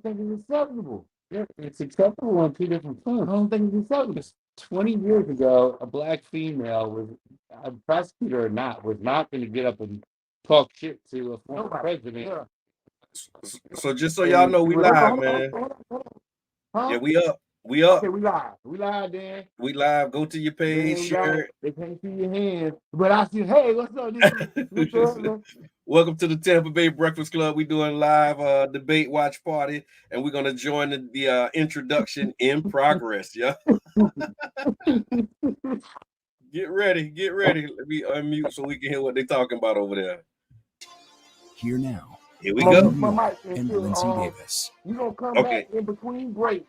think it's acceptable. It's acceptable on two different fronts. I don't think it's acceptable. 20 years ago, a black female was a prosecutor or not was not going to get up and talk shit to a former president. Yeah. So just so y'all know, we live, man. Huh? Yeah, we up. We up. Okay, we live. We live, Dan. We live. Go to your page, share. They can't see your hands, but I see. Hey, what's up? Welcome to the Tampa Bay Breakfast Club. We doing live debate watch party, and we're gonna join the introduction in progress. Yeah. Get ready. Get ready. Let me unmute so we can hear what they're talking about over there. Here now. Here we go. And Lindsay Davis. You gonna come back in between breaks.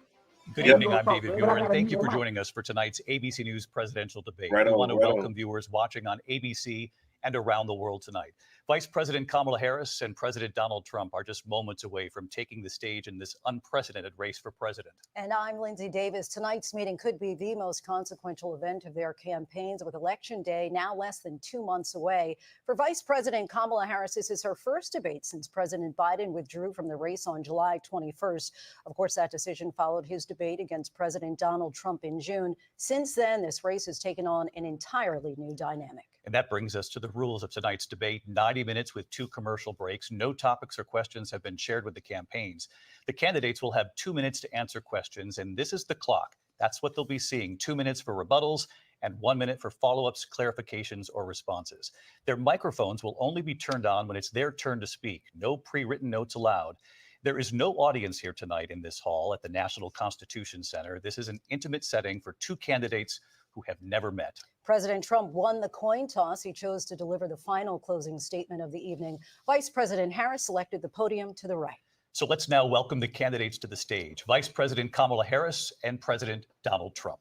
Good evening, I'm David Muir, and thank you for joining us for tonight's ABC News presidential debate. We want to welcome viewers watching on ABC and around the world tonight. Vice President Kamala Harris and President Donald Trump are just moments away from taking the stage in this unprecedented race for president. And I'm Lindsay Davis. Tonight's meeting could be the most consequential event of their campaigns, with Election Day now less than 2 months away. For Vice President Kamala Harris, this is her first debate since President Biden withdrew from the race on July 21st. Of course, that decision followed his debate against President Donald Trump in June. Since then, this race has taken on an entirely new dynamic. And that brings us to the rules of tonight's debate. 90 minutes with 2 commercial breaks. No topics or questions have been shared with the campaigns. The candidates will have 2 minutes to answer questions, and this is the clock. That's what they'll be seeing. 2 minutes for rebuttals and 1 minute for follow-ups, clarifications, or responses. Their microphones will only be turned on when it's their turn to speak. No pre-written notes allowed. There is no audience here tonight in this hall at the National Constitution Center. This is an intimate setting for 2 candidates who have never met. President Trump won the coin toss. He chose to deliver the final closing statement of the evening. Vice President Harris selected the podium to the right. So let's now welcome the candidates to the stage. Vice President Kamala Harris and President Donald Trump.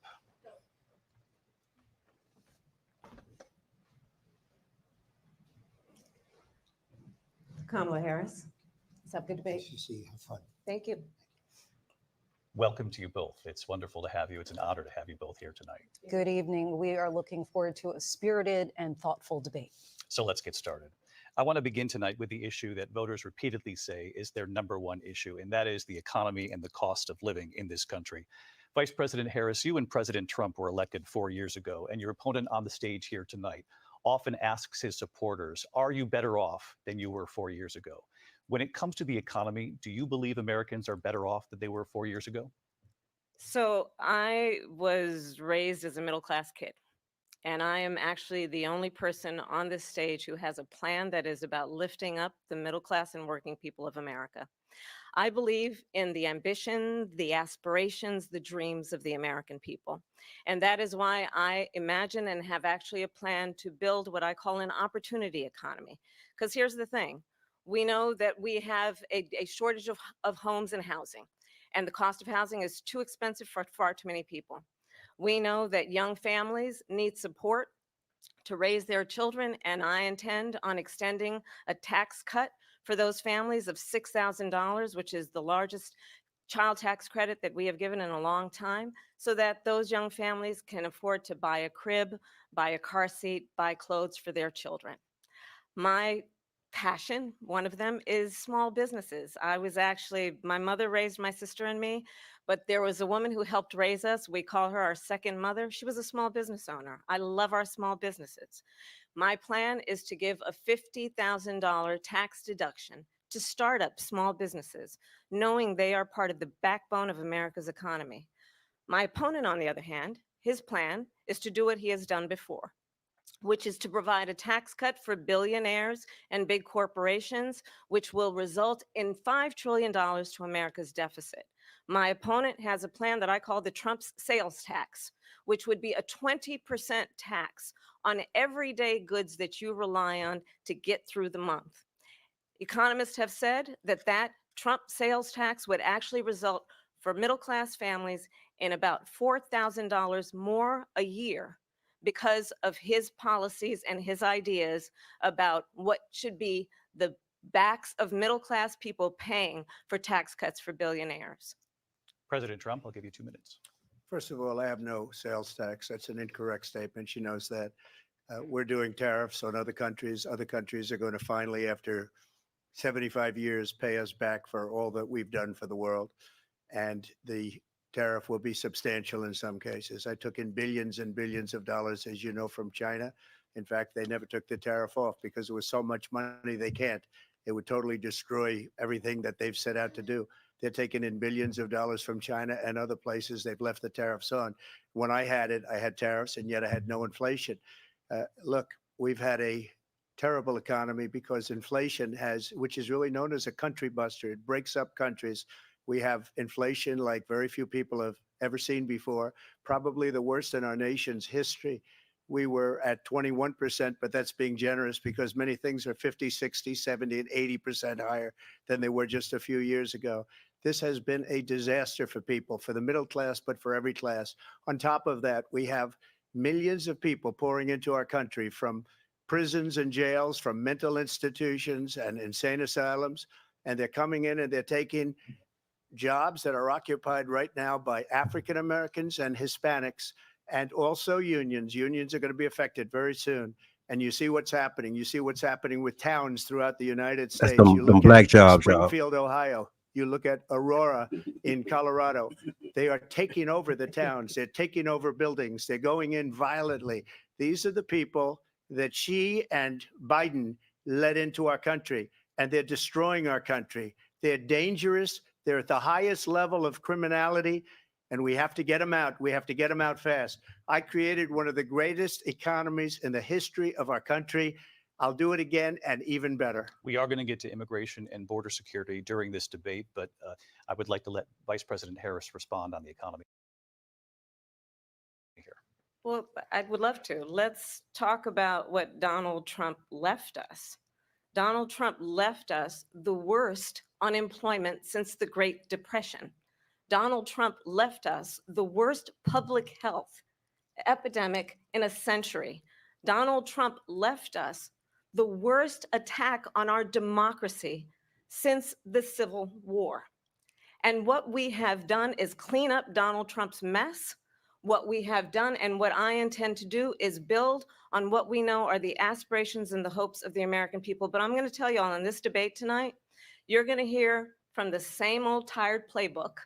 Kamala Harris. Let's have a good debate. Nice to see you. Have fun. Thank you. Welcome to you both. It's wonderful to have you. It's an honor to have you both here tonight. Good evening. We are looking forward to a spirited and thoughtful debate. So let's get started. I want to begin tonight with the issue that voters repeatedly say is their number one issue, and that is the economy and the cost of living in this country. Vice President Harris, you and President Trump were elected 4 years ago, and your opponent on the stage here tonight often asks his supporters, are you better off than you were 4 years ago? When it comes to the economy, do you believe Americans are better off than they were 4 years ago? So I was raised as a middle-class kid, and I am actually the only person on this stage who has a plan that is about lifting up the middle class and working people of America. I believe in the ambition, the aspirations, the dreams of the American people. And that is why I imagine and have actually a plan to build what I call an opportunity economy. Because here's the thing. We know that we have a shortage of homes and housing, and the cost of housing is too expensive for far too many people. We know that young families need support to raise their children, and I intend on extending a tax cut for those families of $6,000, which is the largest child tax credit that we have given in a long time, so that those young families can afford to buy a crib, buy a car seat, buy clothes for their children. My passion, one of them, is small businesses. My mother raised my sister and me, but there was a woman who helped raise us. We call her our second mother. She was a small business owner. I love our small businesses. My plan is to give a $50,000 tax deduction to start up small businesses, knowing they are part of the backbone of America's economy. My opponent, on the other hand, his plan is to do what he has done before, which is to provide a tax cut for billionaires and big corporations, which will result in $5 trillion to America's deficit. My opponent has a plan that I call the Trump's sales tax, which would be a 20% tax on everyday goods that you rely on to get through the month. Economists have said that Trump sales tax would actually result for middle-class families in about $4,000 more a year because of his policies and his ideas about what should be the backs of middle-class people paying for tax cuts for billionaires. President Trump, I'll give you 2 minutes. First of all, I have no sales tax. That's an incorrect statement. She knows that. We're doing tariffs on other countries. Other countries are going to finally, after 75 years pay us back for all that we've done for the world. And the tariff will be substantial in some cases. I took in billions and billions of dollars, as you know, from China. In fact, they never took the tariff off because there was so much money they can't. It would totally destroy everything that they've set out to do. They're taking in billions of dollars from China and other places. They've left the tariffs on. When I had it, I had tariffs, and yet I had no inflation. Look, we've had a terrible economy because inflation which is really known as a country buster. It breaks up countries. We have inflation like very few people have ever seen before, probably the worst in our nation's history. We were at 21%, but that's being generous because many things are 50, 60, 70, and 80% higher than they were just a few years ago. This has been a disaster for people, for the middle class, but for every class. On top of that, we have millions of people pouring into our country from prisons and jails, from mental institutions and insane asylums, and they're coming in and they're taking jobs that are occupied right now by African Americans and Hispanics, and also unions. Unions are going to be affected very soon. And you see what's happening. You see what's happening with towns throughout the United States. That's You them look black at jobs, y'all. Springfield, Ohio. You look at Aurora in Colorado. They are taking over the towns. They're taking over buildings. They're going in violently. These are the people that Xi and Biden led into our country, and they're destroying our country. They're dangerous. They're at the highest level of criminality, and we have to get them out. We have to get them out fast. I created one of the greatest economies in the history of our country. I'll do it again and even better. We are going to get to immigration and border security during this debate, but I would like to let Vice President Harris respond on the economy here. Well, I would love to. Let's talk about what Donald Trump left us. Donald Trump left us the worst unemployment since the Great Depression. Donald Trump left us the worst public health epidemic in a century. Donald Trump left us the worst attack on our democracy since the Civil War. And what we have done is clean up Donald Trump's mess. What we have done and what I intend to do is build on what we know are the aspirations and the hopes of the American people. But I'm going to tell you all in this debate tonight, you're going to hear from the same old tired playbook,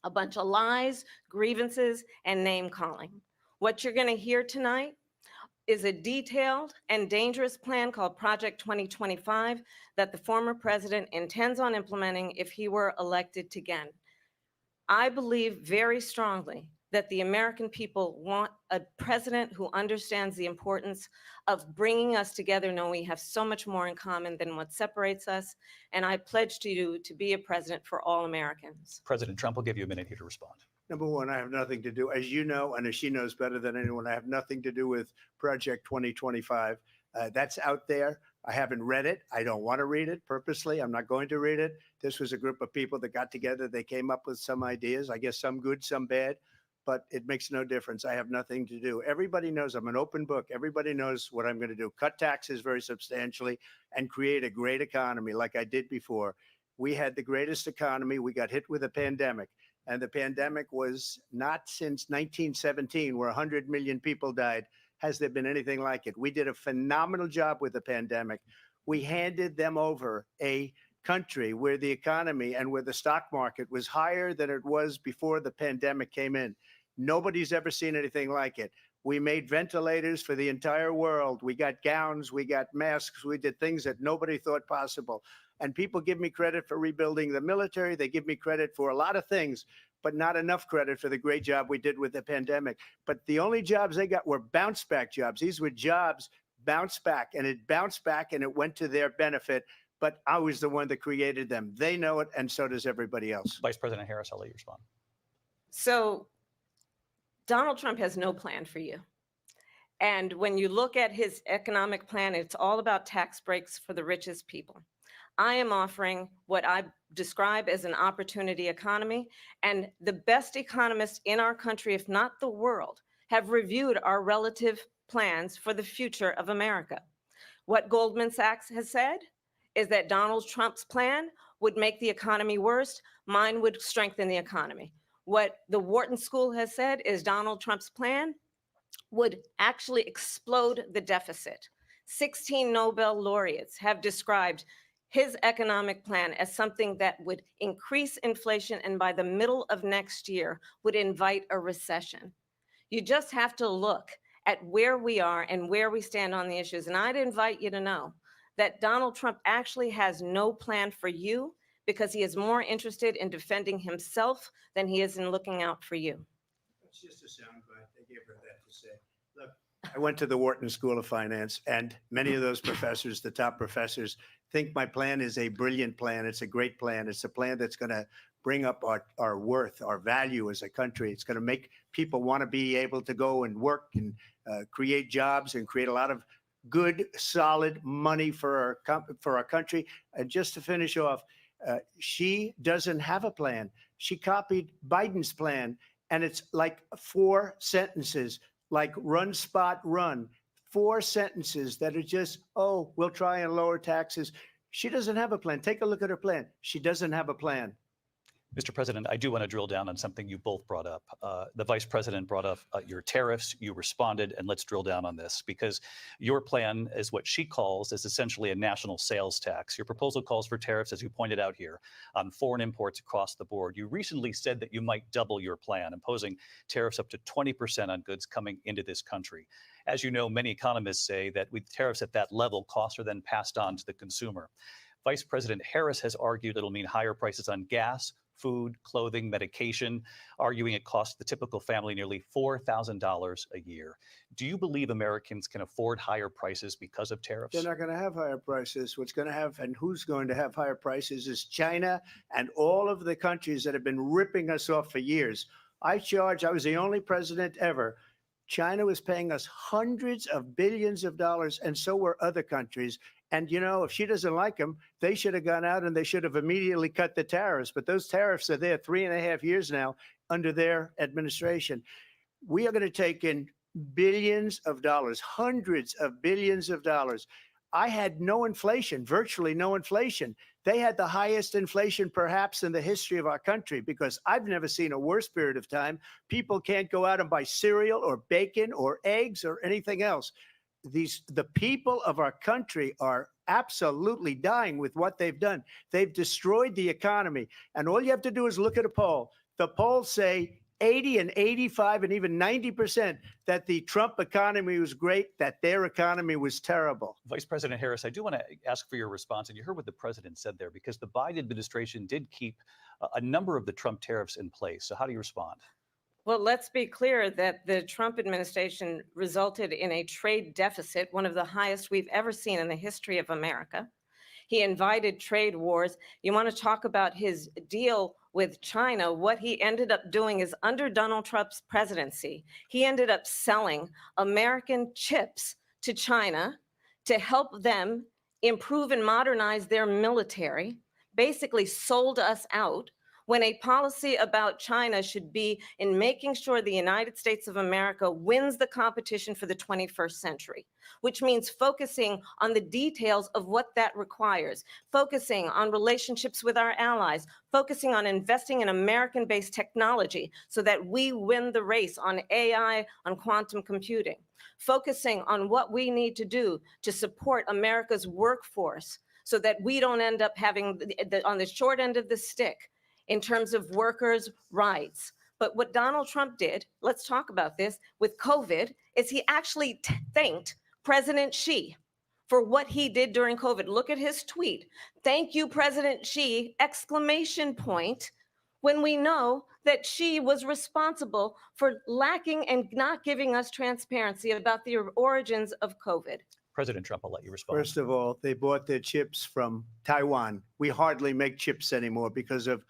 a bunch of lies, grievances, and name calling. What you're going to hear tonight is a detailed and dangerous plan called Project 2025 that the former president intends on implementing if he were elected again. I believe very strongly that the American people want a president who understands the importance of bringing us together, knowing we have so much more in common than what separates us. And I pledge to you to be a president for all Americans. President Trump will give you a minute here to respond. Number one, I have nothing to do, as you know, and as she knows better than anyone, I have nothing to do with Project 2025. That's out there. I haven't read it. I don't want to read it purposely. I'm not going to read it. This was a group of people that got together. They came up with some ideas, I guess some good, some bad, but it makes no difference. I have nothing to do. Everybody knows I'm an open book. Everybody knows what I'm going to do. Cut taxes very substantially and create a great economy like I did before. We had the greatest economy. We got hit with a pandemic. And the pandemic was not since 1917, where 100 million people died, has there been anything like it. We did a phenomenal job with the pandemic. We handed them over a country where the economy and where the stock market was higher than it was before the pandemic came in. Nobody's ever seen anything like it. We made ventilators for the entire world. We got gowns, we got masks, we did things that nobody thought possible. And people give me credit for rebuilding the military. They give me credit for a lot of things, but not enough credit for the great job we did with the pandemic. But the only jobs they got were bounce back jobs. These were jobs bounced back, and it bounced back and it went to their benefit. But I was the one that created them. They know it, and so does everybody else. Vice President Harris, I'll let you respond. So Donald Trump has no plan for you. And when you look at his economic plan, it's all about tax breaks for the richest people. I am offering what I describe as an opportunity economy, and the best economists in our country, if not the world, have reviewed our relative plans for the future of America. What Goldman Sachs has said is that Donald Trump's plan would make the economy worse. Mine would strengthen the economy. What the Wharton School has said is Donald Trump's plan would actually explode the deficit. 16 Nobel laureates have described his economic plan as something that would increase inflation and by the middle of next year would invite a recession. You just have to look at where we are and where we stand on the issues. And I'd invite you to know that Donald Trump actually has no plan for you because he is more interested in defending himself than he is in looking out for you. It's just a soundbite. They gave her that to say. Look, I went to the Wharton School of Finance, and many of those professors, the top professors, think my plan is a brilliant plan. It's a great plan. It's a plan that's going to bring up our worth, our value as a country. It's going to make people want to be able to go and work and create jobs and create a lot of good, solid money for our country. And just to finish off, she doesn't have a plan. She copied Biden's plan, and it's like 4 sentences, like run, spot, run. 4 sentences that are just, oh, we'll try and lower taxes. She doesn't have a plan. Take a look at her plan. She doesn't have a plan. Mr. President, I do want to drill down on something you both brought up. The Vice President brought up your tariffs. You responded, and let's drill down on this because your plan is what she calls is essentially a national sales tax. Your proposal calls for tariffs, as you pointed out here, on foreign imports across the board. You recently said that you might double your plan, imposing tariffs up to 20% on goods coming into this country. As you know, many economists say that with tariffs at that level, costs are then passed on to the consumer. Vice President Harris has argued it'll mean higher prices on gas, food, clothing, medication, arguing it costs the typical family nearly $4,000 a year. Do you believe Americans can afford higher prices because of tariffs? They're not going to have higher prices. What's going to have and who's going to have higher prices is China and all of the countries that have been ripping us off for years. I was the only president ever. China was paying us hundreds of billions of dollars, and so were other countries. And, you know, if she doesn't like them, they should have gone out and they should have immediately cut the tariffs. But those tariffs are there 3.5 years now under their administration. We are going to take in billions of dollars, hundreds of billions of dollars. I had no inflation, virtually no inflation. They had the highest inflation perhaps in the history of our country because I've never seen a worse period of time. People can't go out and buy cereal or bacon or eggs or anything else. The people of our country are absolutely dying with what they've done. They've destroyed the economy. And all you have to do is look at a poll. The polls say 80 and 85 and even 90% that the Trump economy was great, that their economy was terrible. Vice President Harris, I do want to ask for your response. And you heard what the president said there, because the Biden administration did keep a number of the Trump tariffs in place. So how do you respond? Well, let's be clear that the Trump administration resulted in a trade deficit, one of the highest we've ever seen in the history of America. He invited trade wars. You want to talk about his deal with China? What he ended up doing is under Donald Trump's presidency, he ended up selling American chips to China to help them improve and modernize their military, basically sold us out, when a policy about China should be in making sure the United States of America wins the competition for the 21st century, which means focusing on the details of what that requires, focusing on relationships with our allies, focusing on investing in American-based technology so that we win the race on AI, on quantum computing, focusing on what we need to do to support America's workforce so that we don't end up having on the short end of the stick in terms of workers' rights. But what Donald Trump did, let's talk about this, with COVID, is he actually thanked President Xi for what he did during COVID. Look at his tweet. Thank you, President Xi, exclamation point, when we know that Xi was responsible for lacking and not giving us transparency about the origins of COVID. President Trump, I'll let you respond. First of all, they bought their chips from Taiwan. We hardly make chips anymore because of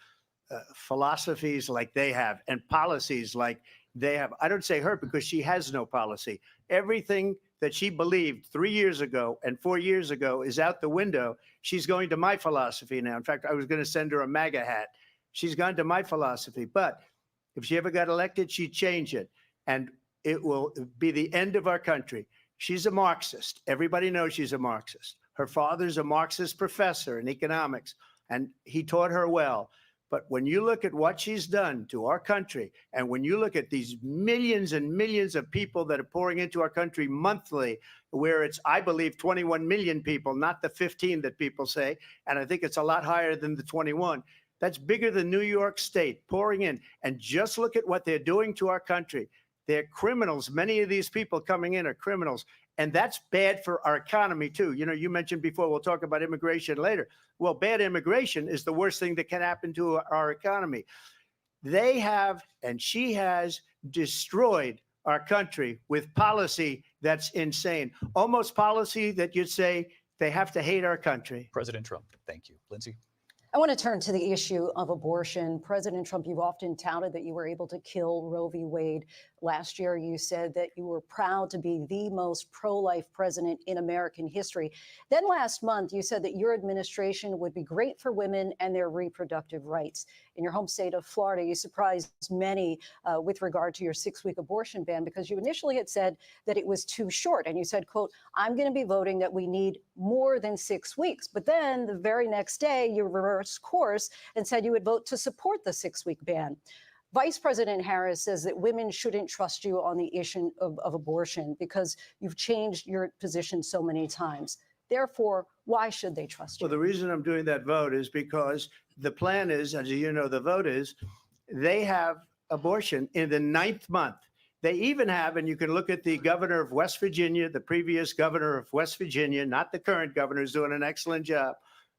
philosophies like they have and policies like they have. I don't say her because she has no policy. Everything that she believed 3 years ago and 4 years ago is out the window. She's going to my philosophy now. In fact, I was going to send her a MAGA hat. She's gone to my philosophy. But if she ever got elected, she'd change it. And it will be the end of our country. She's a Marxist. Everybody knows she's a Marxist. Her father's a Marxist professor in economics, and he taught her well. But when you look at what she's done to our country, and when you look at these millions and millions of people that are pouring into our country monthly, where it's, I believe, 21 million people, not the 15 that people say, and I think it's a lot higher than the 21. That's bigger than New York State pouring in. And just look at what they're doing to our country. They're criminals. Many of these people coming in are criminals. And that's bad for our economy, too. You know, you mentioned before, we'll talk about immigration later. Well, bad immigration is the worst thing that can happen to our economy. They have, and she has, destroyed our country with policy that's insane. Almost policy that you'd say they have to hate our country. President Trump, thank you. Lindsay? I want to turn to the issue of abortion. President Trump, you've often touted that you were able to kill Roe v. Wade. Last year, you said that you were proud to be the most pro-life president in American history. Then last month, you said that your administration would be great for women and their reproductive rights. In your home state of Florida, you surprised many with regard to your 6-week abortion ban, because you initially had said that it was too short. And you said, quote, I'm going to be voting that we need more than 6 weeks. But then the very next day, you reversed course and said you would vote to support the 6-week ban. Vice President Harris says that women shouldn't trust you on the issue of abortion because you've changed your position so many times. Therefore, why should they trust you? Well, the reason I'm doing that vote is because the plan is, as you know, the vote is, they have abortion in the 9th month. They even have, and you can look at the governor of West Virginia, the previous governor of West Virginia, not the current governor, is doing an excellent job,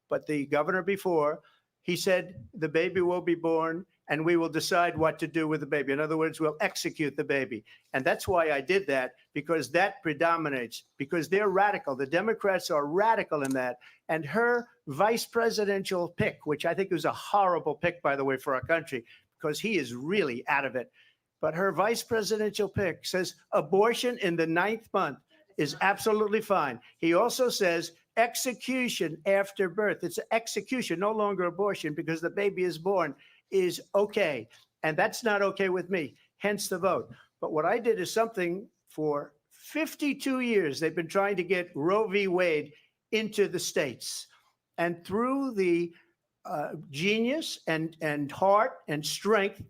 but the governor before, he said the baby will be born and we will decide what to do with the baby. In other words, we'll execute the baby. And that's why I did that, because that predominates, because they're radical. The Democrats are radical in that. And her vice presidential pick, which I think was a horrible pick, by the way, for our country, because he is really out of it. But her vice presidential pick says abortion in the 9th month is absolutely fine. He also says execution after birth. It's execution, no longer abortion, because the baby is born, is okay. And that's not okay with me, hence the vote. But what I did is something for 52 years, they've been trying to get Roe v. Wade into the states. And through the genius and heart and strength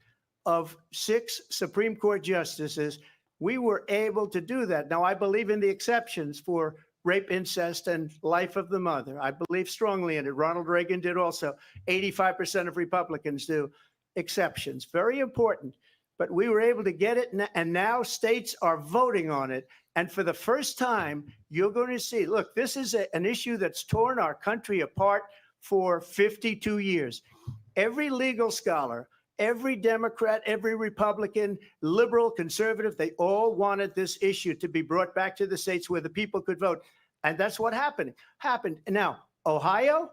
of 6 Supreme Court justices, we were able to do that. Now, I believe in the exceptions for rape, incest, and life of the mother. I believe strongly in it. Ronald Reagan did also. 85% of Republicans do. Exceptions, very important. But we were able to get it, and now states are voting on it. And for the first time, you're going to see, look, this is an issue that's torn our country apart for 52 years. Every legal scholar, every Democrat, every Republican, liberal, conservative, they all wanted this issue to be brought back to the states where the people could vote. And that's what happened. Now, Ohio,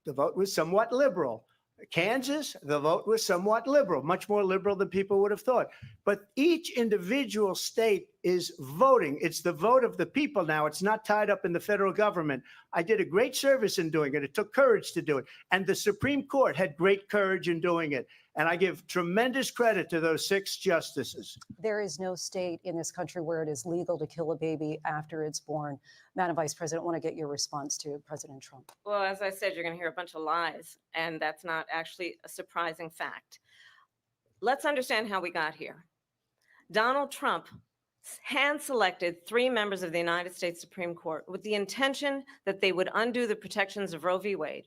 the vote was somewhat liberal. Kansas, the vote was somewhat liberal, much more liberal than people would have thought. But each individual state is voting. It's the vote of the people now. It's not tied up in the federal government. I did a great service in doing it. It took courage to do it. And the Supreme Court had great courage in doing it. And I give tremendous credit to those 6 justices. There is no state in this country where it is legal to kill a baby after it's born. Madam Vice President, I want to get your response to President Trump. Well, as I said, you're going to hear a bunch of lies, and that's not actually a surprising fact. Let's understand how we got here. Donald Trump hand-selected 3 members of the United States Supreme Court with the intention that they would undo the protections of Roe v. Wade.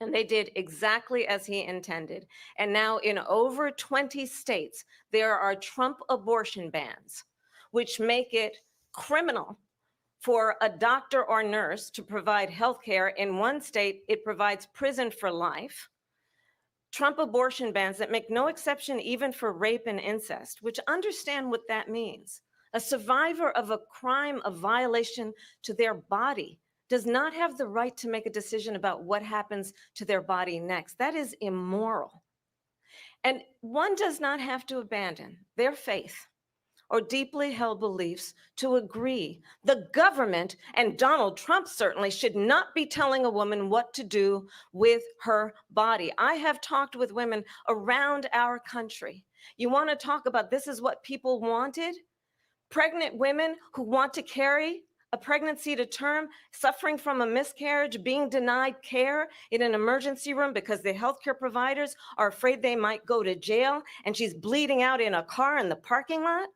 And they did exactly as he intended. And now in over 20 states, there are Trump abortion bans, which make it criminal for a doctor or nurse to provide health care. In one state, it provides prison for life. Trump abortion bans that make no exception even for rape and incest, which understand what that means. A survivor of a crime, a violation to their body, does not have the right to make a decision about what happens to their body next. That is immoral. And one does not have to abandon their faith or deeply held beliefs to agree. The government, and Donald Trump certainly, should not be telling a woman what to do with her body. I have talked with women around our country. You want to talk about this is what people wanted? Pregnant women who want to carry a pregnancy to term, suffering from a miscarriage, being denied care in an emergency room because the healthcare providers are afraid they might go to jail, and she's bleeding out in a car in the parking lot.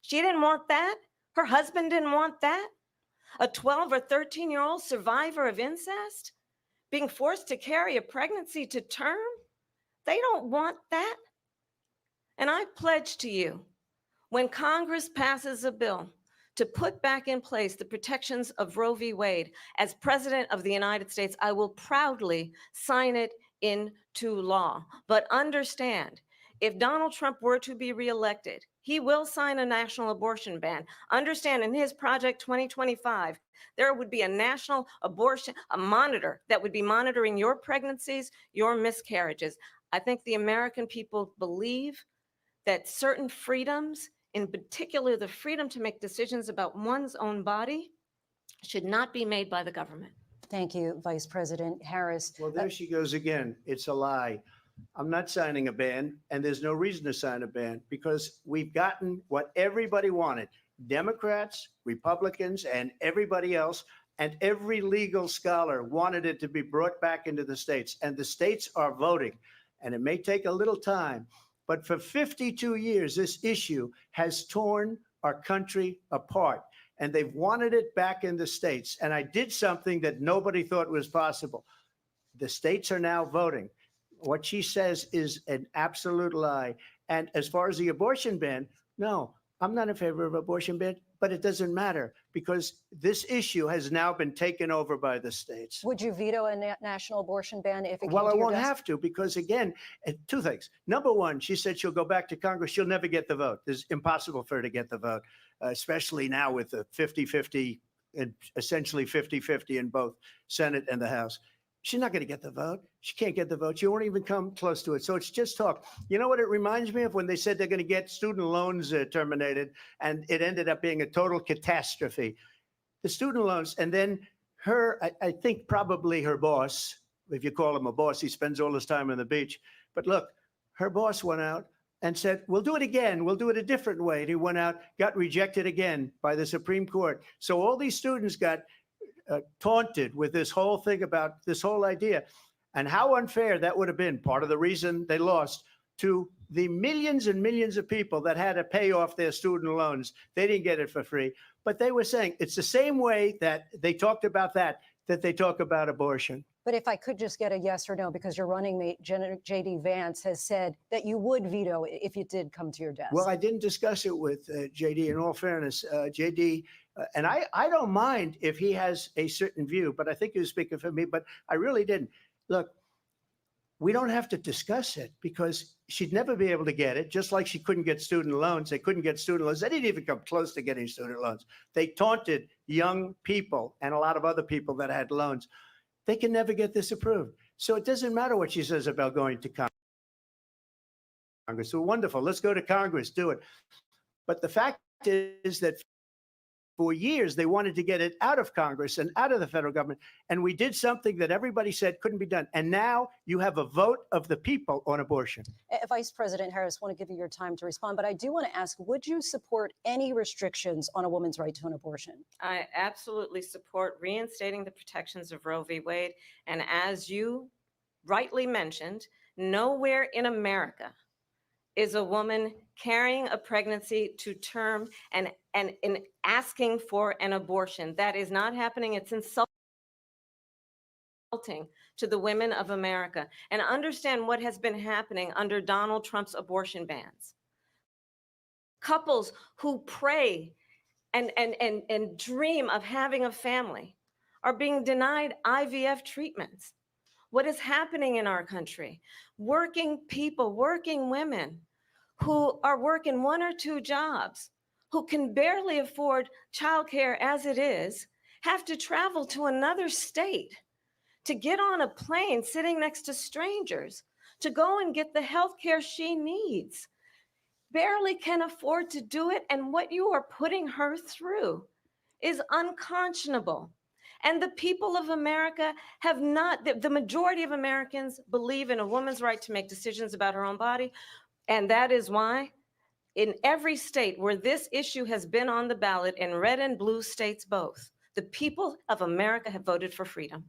She didn't want that. Her husband didn't want that. A 12 or 13-year-old survivor of incest being forced to carry a pregnancy to term. They don't want that. And I pledge to you, when Congress passes a bill to put back in place the protections of Roe v. Wade, as President of the United States, I will proudly sign it into law. But understand, if Donald Trump were to be reelected, he will sign a national abortion ban. Understand, in his Project 2025, there would be a national abortion, a monitor that would be monitoring your pregnancies, your miscarriages. I think the American people believe that certain freedoms, in particular the freedom to make decisions about one's own body, should not be made by the government. Thank you, Vice President Harris. Well, there she goes again. It's a lie. I'm not signing a ban, and there's no reason to sign a ban because we've gotten what everybody wanted. Democrats, Republicans, and everybody else, and every legal scholar wanted it to be brought back into the states, and the states are voting. And it may take a little time, but for 52 years, this issue has torn our country apart, and they've wanted it back in the states. And I did something that nobody thought was possible. The states are now voting. What she says is an absolute lie. And as far as the abortion ban, no, I'm not in favor of abortion ban, but it doesn't matter because this issue has now been taken over by the states. Would you veto a national abortion ban if it came Well, to I your won't desk? have to because, again, two things. Number one, she said she'll go back to Congress. She'll never get the vote. It's impossible for her to get the vote, especially now with the 50-50, and essentially 50-50 in both Senate and the House. She's not going to get the vote. She can't get the vote. She won't even come close to it. So it's just talk. You know what it reminds me of? When they said they're going to get student loans terminated, and it ended up being a total catastrophe. The student loans, and then her, I think probably her boss, if you call him a boss, he spends all his time on the beach. But look, her boss went out and said, we'll do it again. We'll do it a different way. And he went out, got rejected again by the Supreme Court. So all these students got taunted with this whole thing about this whole idea, and how unfair that would have been. Part of the reason they lost to the millions and millions of people that had to pay off their student loans. They didn't get it for free, but they were saying it's the same way that they talked about that they talk about abortion. But if I could just get a yes or no, because your running mate, J.D. Vance, has said that you would veto it if it did come to your desk. Well, I didn't discuss it with J.D. In all fairness, J.D., and I don't mind if he has a certain view, but I think he was speaking for me, but I really didn't. Look, we don't have to discuss it because she'd never be able to get it, just like she couldn't get student loans. They couldn't get student loans. They didn't even come close to getting student loans. They taunted young people and a lot of other people that had loans. They can never get this approved. So it doesn't matter what she says about going to Congress. So wonderful. Let's go to Congress, do it. But the fact is that for years, they wanted to get it out of Congress and out of the federal government. And we did something that everybody said couldn't be done. And now you have a vote of the people on abortion. Vice President Harris, I want to give you your time to respond, but I do want to ask, would you support any restrictions on a woman's right to an abortion? I absolutely support reinstating the protections of Roe v. Wade. And as you rightly mentioned, nowhere in America is a woman carrying a pregnancy to term and in asking for an abortion. That is not happening. It's insulting to the women of America. And understand what has been happening under Donald Trump's abortion bans. Couples who pray and dream of having a family are being denied IVF treatments. What is happening in our country? Working people, working women who are working 1 or 2 jobs, who can barely afford childcare as it is, have to travel to another state to get on a plane sitting next to strangers to go and get the health care she needs. Barely can afford to do it, and what you are putting her through is unconscionable. And the people of America have not, the majority of Americans believe in a woman's right to make decisions about her own body. And that is why in every state where this issue has been on the ballot, in red and blue states both, The people of America have voted for freedom.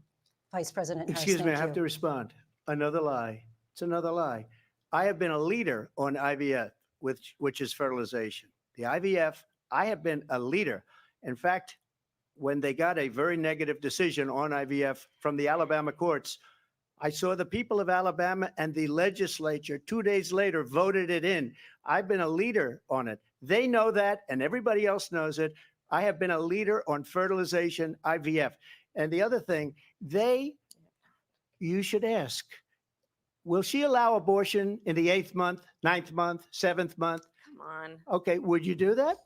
Vice President Harris, Excuse me, I thank have you. to respond. Another lie. It's another lie. I have been a leader on IVF, which is fertilization. The IVF, I have been a leader. In fact, when they got a very negative decision on IVF from the Alabama courts, I saw the people of Alabama and the legislature 2 days later voted it in. I've been a leader on it. They know that, and everybody else knows it. I have been a leader on fertilization, IVF. And the other thing, you should ask, will she allow abortion in the 8th month, 9th month, 7th month? Come on. Okay, would you do that?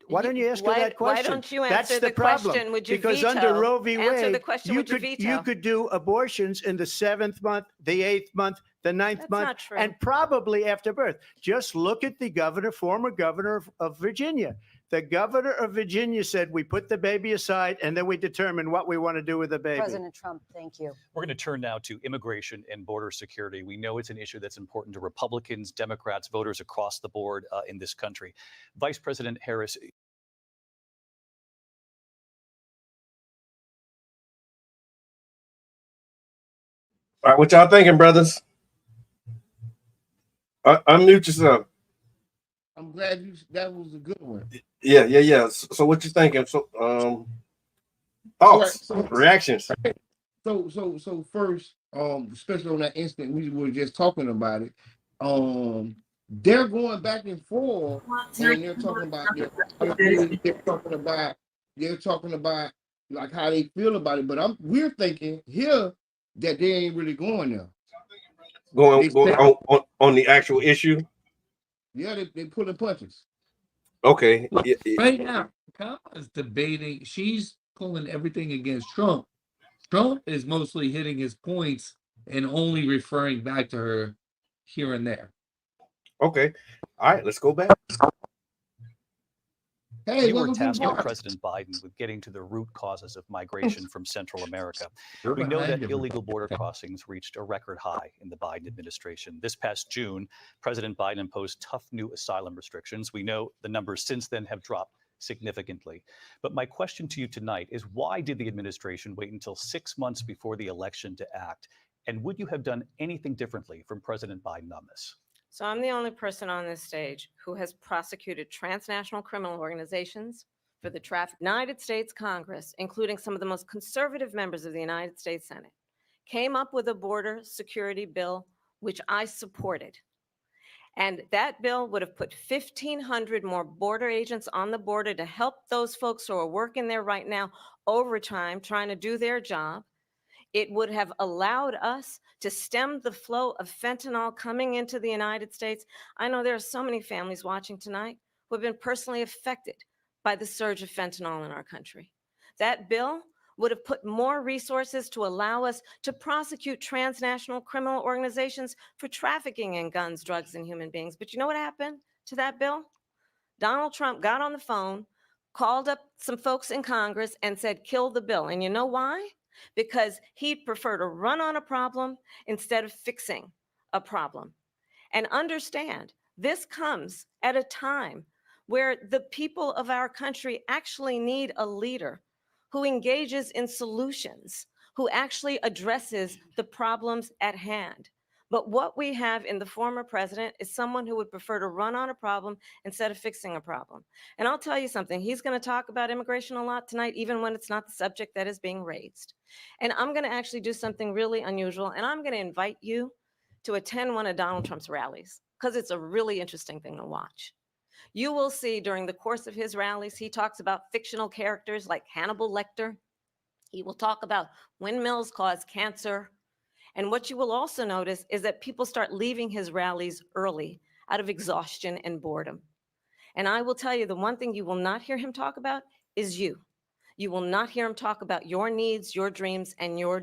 Why don't you ask her Why- that why question? don't you That's answer the the problem. question, would you Because veto? under Roe v. Answer Wade, the question, would you veto? you could do abortions in the 7th month, the 8th month, the 9th That's month, not true. and probably after birth. Just look at the former governor of Virginia. The governor of Virginia said, we put the baby aside and then we determine what we want to do with the baby. President Trump, thank you. We're going to turn now to immigration and border security. We know it's an issue that's important to Republicans, Democrats, voters across the board in this country. Vice President Harris, All right, what y'all thinking, brothers? Unmute yourself. I'm glad that was a good one. Yeah. So what you thinking? So thoughts, Right, so- reactions. So first, especially on that instant we were just talking about it, they're going back and forth, and they're talking about like how they feel about it. But we're thinking here that they ain't really going there. Going on the actual issue. Yeah, they pulling punches. Okay. Yeah. Right now, Kamala's debating. She's pulling everything against Trump. Trump is mostly hitting his points and only referring back to her here and there. Okay. All right. Let's go back. Hey, you were welcome to tasked the with bar. President Biden with getting to the root causes of migration from Central America. You're We know behind that him. illegal border crossings reached a record high in the Biden administration. This past June, President Biden imposed tough new asylum restrictions. We know the numbers since then have dropped significantly. But my question to you tonight is, why did the administration wait until 6 months before the election to act? And would you have done anything differently from President Biden on this? So I'm the only person on this stage who has prosecuted transnational criminal organizations for the traffic. United States Congress, including some of the most conservative members of the United States Senate, came up with a border security bill, which I supported. And that bill would have put 1,500 more border agents on the border to help those folks who are working there right now overtime, trying to do their job. It would have allowed us to stem the flow of fentanyl coming into the United States. I know there are so many families watching tonight who have been personally affected by the surge of fentanyl in our country. That bill would have put more resources to allow us to prosecute transnational criminal organizations for trafficking in guns, drugs, and human beings. But you know what happened to that bill? Donald Trump got on the phone, called up some folks in Congress and said, kill the bill. And you know why? Because he'd prefer to run on a problem instead of fixing a problem. And understand, this comes at a time where the people of our country actually need a leader who engages in solutions, who actually addresses the problems at hand. But what we have in the former president is someone who would prefer to run on a problem instead of fixing a problem. And I'll tell you something, he's going to talk about immigration a lot tonight, even when it's not the subject that is being raised. And I'm going to actually do something really unusual, and I'm going to invite you to attend one of Donald Trump's rallies, because it's a really interesting thing to watch. You will see during the course of his rallies, he talks about fictional characters like Hannibal Lecter. He will talk about windmills cause cancer. And what you will also notice is that people start leaving his rallies early out of exhaustion and boredom. And I will tell you, the one thing you will not hear him talk about is you. You will not hear him talk about your needs, your dreams, and your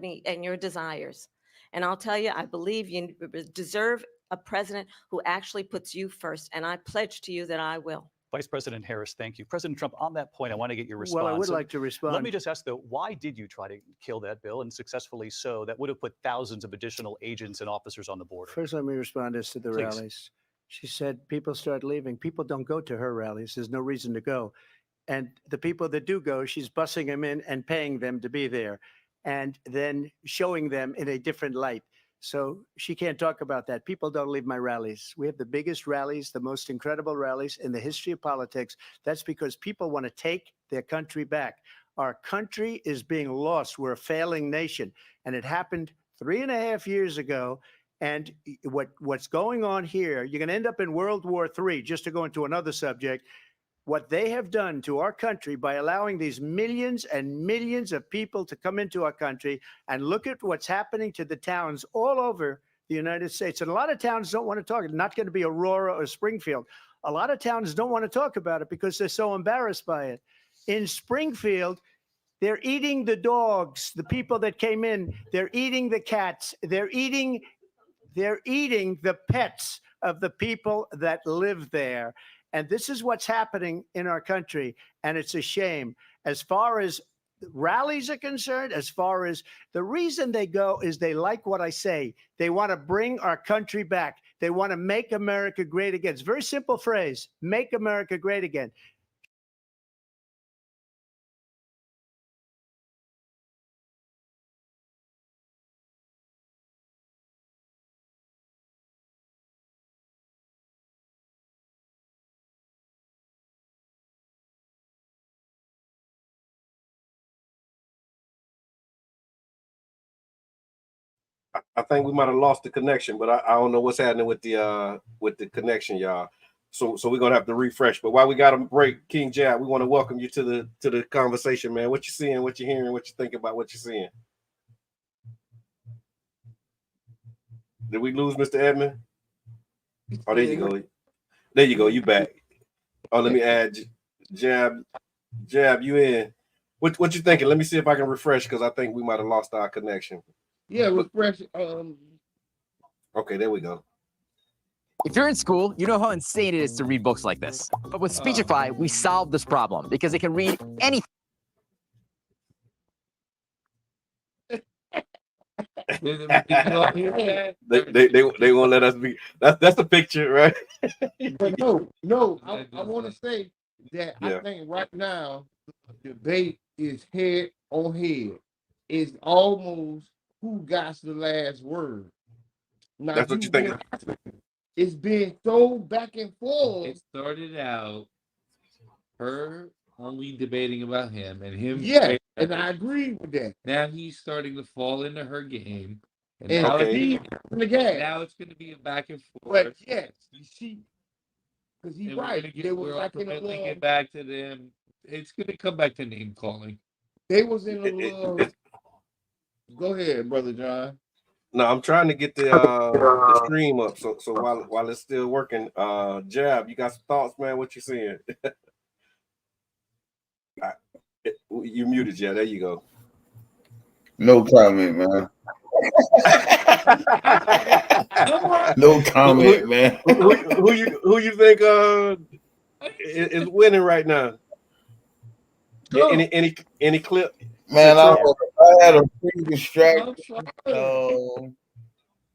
desires. And I'll tell you, I believe you deserve a president who actually puts you first. And I pledge to you that I will. Vice President Harris, thank you. President Trump, on that point, I want to get your response. Well, I would like to respond. Let me just ask, though, why did you try to kill that bill, and successfully so? That would have put thousands of additional agents and officers on the border. First, let me respond as to the Please. rallies. She said people start leaving. People don't go to her rallies. There's no reason to go. And the people that do go, she's bussing them in and paying them to be there and then showing them in a different light. So she can't talk about that. People don't leave my rallies. We have the biggest rallies, the most incredible rallies in the history of politics. That's because people want to take their country back. Our country is being lost. We're a failing nation. And it happened 3.5 years ago. And what's going on here, you're going to end up in World War III, just to go into another subject. What they have done to our country by allowing these millions and millions of people to come into our country, and look at what's happening to the towns all over the United States. And a lot of towns don't want to talk. It's not going to be Aurora or Springfield. A lot of towns don't want to talk about it because they're so embarrassed by it. In Springfield, they're eating the dogs, the people that came in. They're eating the cats. They're eating the pets of the people that live there. And this is what's happening in our country. And it's a shame. As far as rallies are concerned, as far as the reason they go is they like what I say. They want to bring our country back. They want to make America great again. It's a very simple phrase, make America great again. I think we might have lost the connection, but I don't know what's happening with the connection, y'all. So we're gonna have to refresh. But while we got a break, King Jab, we want to welcome you to the conversation, man. What you seeing, what you hearing, what you thinking about what you're seeing. Did we lose Mr. Edmund? Oh, there you go. There you go. You back. Oh, let me add Jab, you in. What you thinking? Let me see if I can refresh, because I think we might have lost our connection. Yeah, refresh. Okay, there we go. If you're in school, you know how insane it is to read books like this. But with Speechify, we solved this problem because it can read anything. They won't let us be. That's the picture, right? But no, I want to say that I think right now the debate is head on head. It's almost who got the last word. Now, that's what you think. It's been so back and forth. It started out her only debating about him and him. Yeah, and I agree with that. Now he's starting to fall into her game. And now he's in the game. Now it's going to be a back and forth. But yes, you see, because he's right. We're ultimately get back to them. It's going to come back to name calling. They was in a little. Go ahead, Brother John. No, I'm trying to get the stream up. So while it's still working, Jab, you got some thoughts, man? What you seeing? You muted, yeah. There you go. No comment, man. No comment, man. Who you think is winning right now? Any clip? Man, I had a pretty distraction. I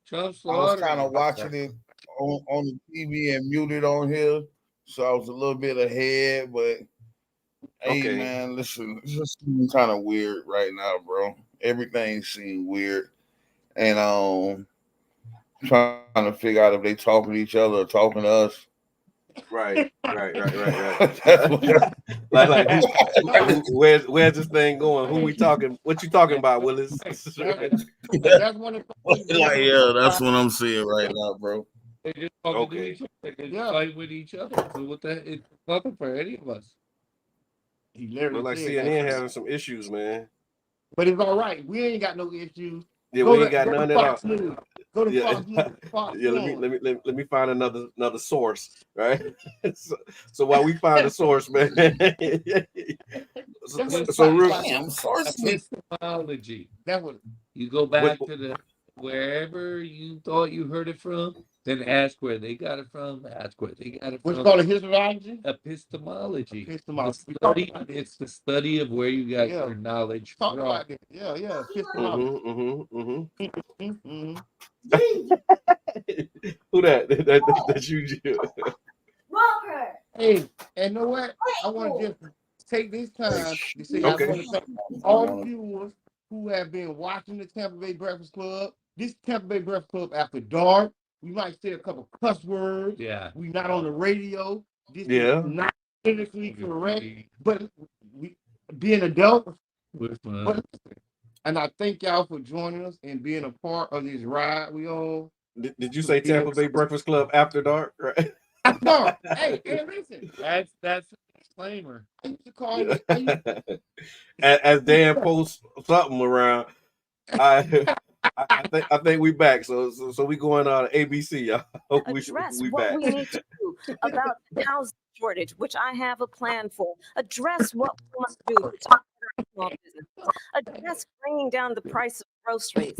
was kind of watching it on the TV and muted on here, so I was a little bit ahead. But hey, man, listen, it's just kind of weird right now, bro. Everything seems weird, and trying to figure out if they talking to each other or talking to us. Right. like where's this thing going? Who we talking? What you talking about, Willis? That's one of the like, yeah, that's what I'm seeing right now, bro. They just talking to each other. They just fight with each other. So what the? It's nothing for any of us. He literally look like CNN having some issues, man. But it's all right. We ain't got no issues. Yeah, we ain't got none at all. Go to Fox News. Let me find another source, right? so while we find a source, man. Epistemology. That was you go back to the wherever you thought you heard it from, then ask where they got it from. Ask where they got it from. What's called a historiology? Epistemology. It's the study of where you got your knowledge from. About it. Yeah. Epistemology. Who that's you? Walker. Hey, and know what? I want to just take this time to say I Okay. want to thank all the viewers who have been watching the Tampa Bay Breakfast Club. This Tampa Bay Breakfast Club after dark. We might say a couple cuss words. Yeah. We not on the radio. This Yeah. is not politically correct, but we being adults. But, and I thank y'all for joining us and being a part of this ride we on. Did you say Tampa Bay Breakfast Club after dark? Right. No, hey, listen. That's a disclaimer. I used to call it. As Dan posts something around, I think we back. So we going on ABC. Y'all. Address we what back. we need to do about the housing shortage, which I have a plan for. Address what we must do to support our small businesses. Address bringing down the price of groceries.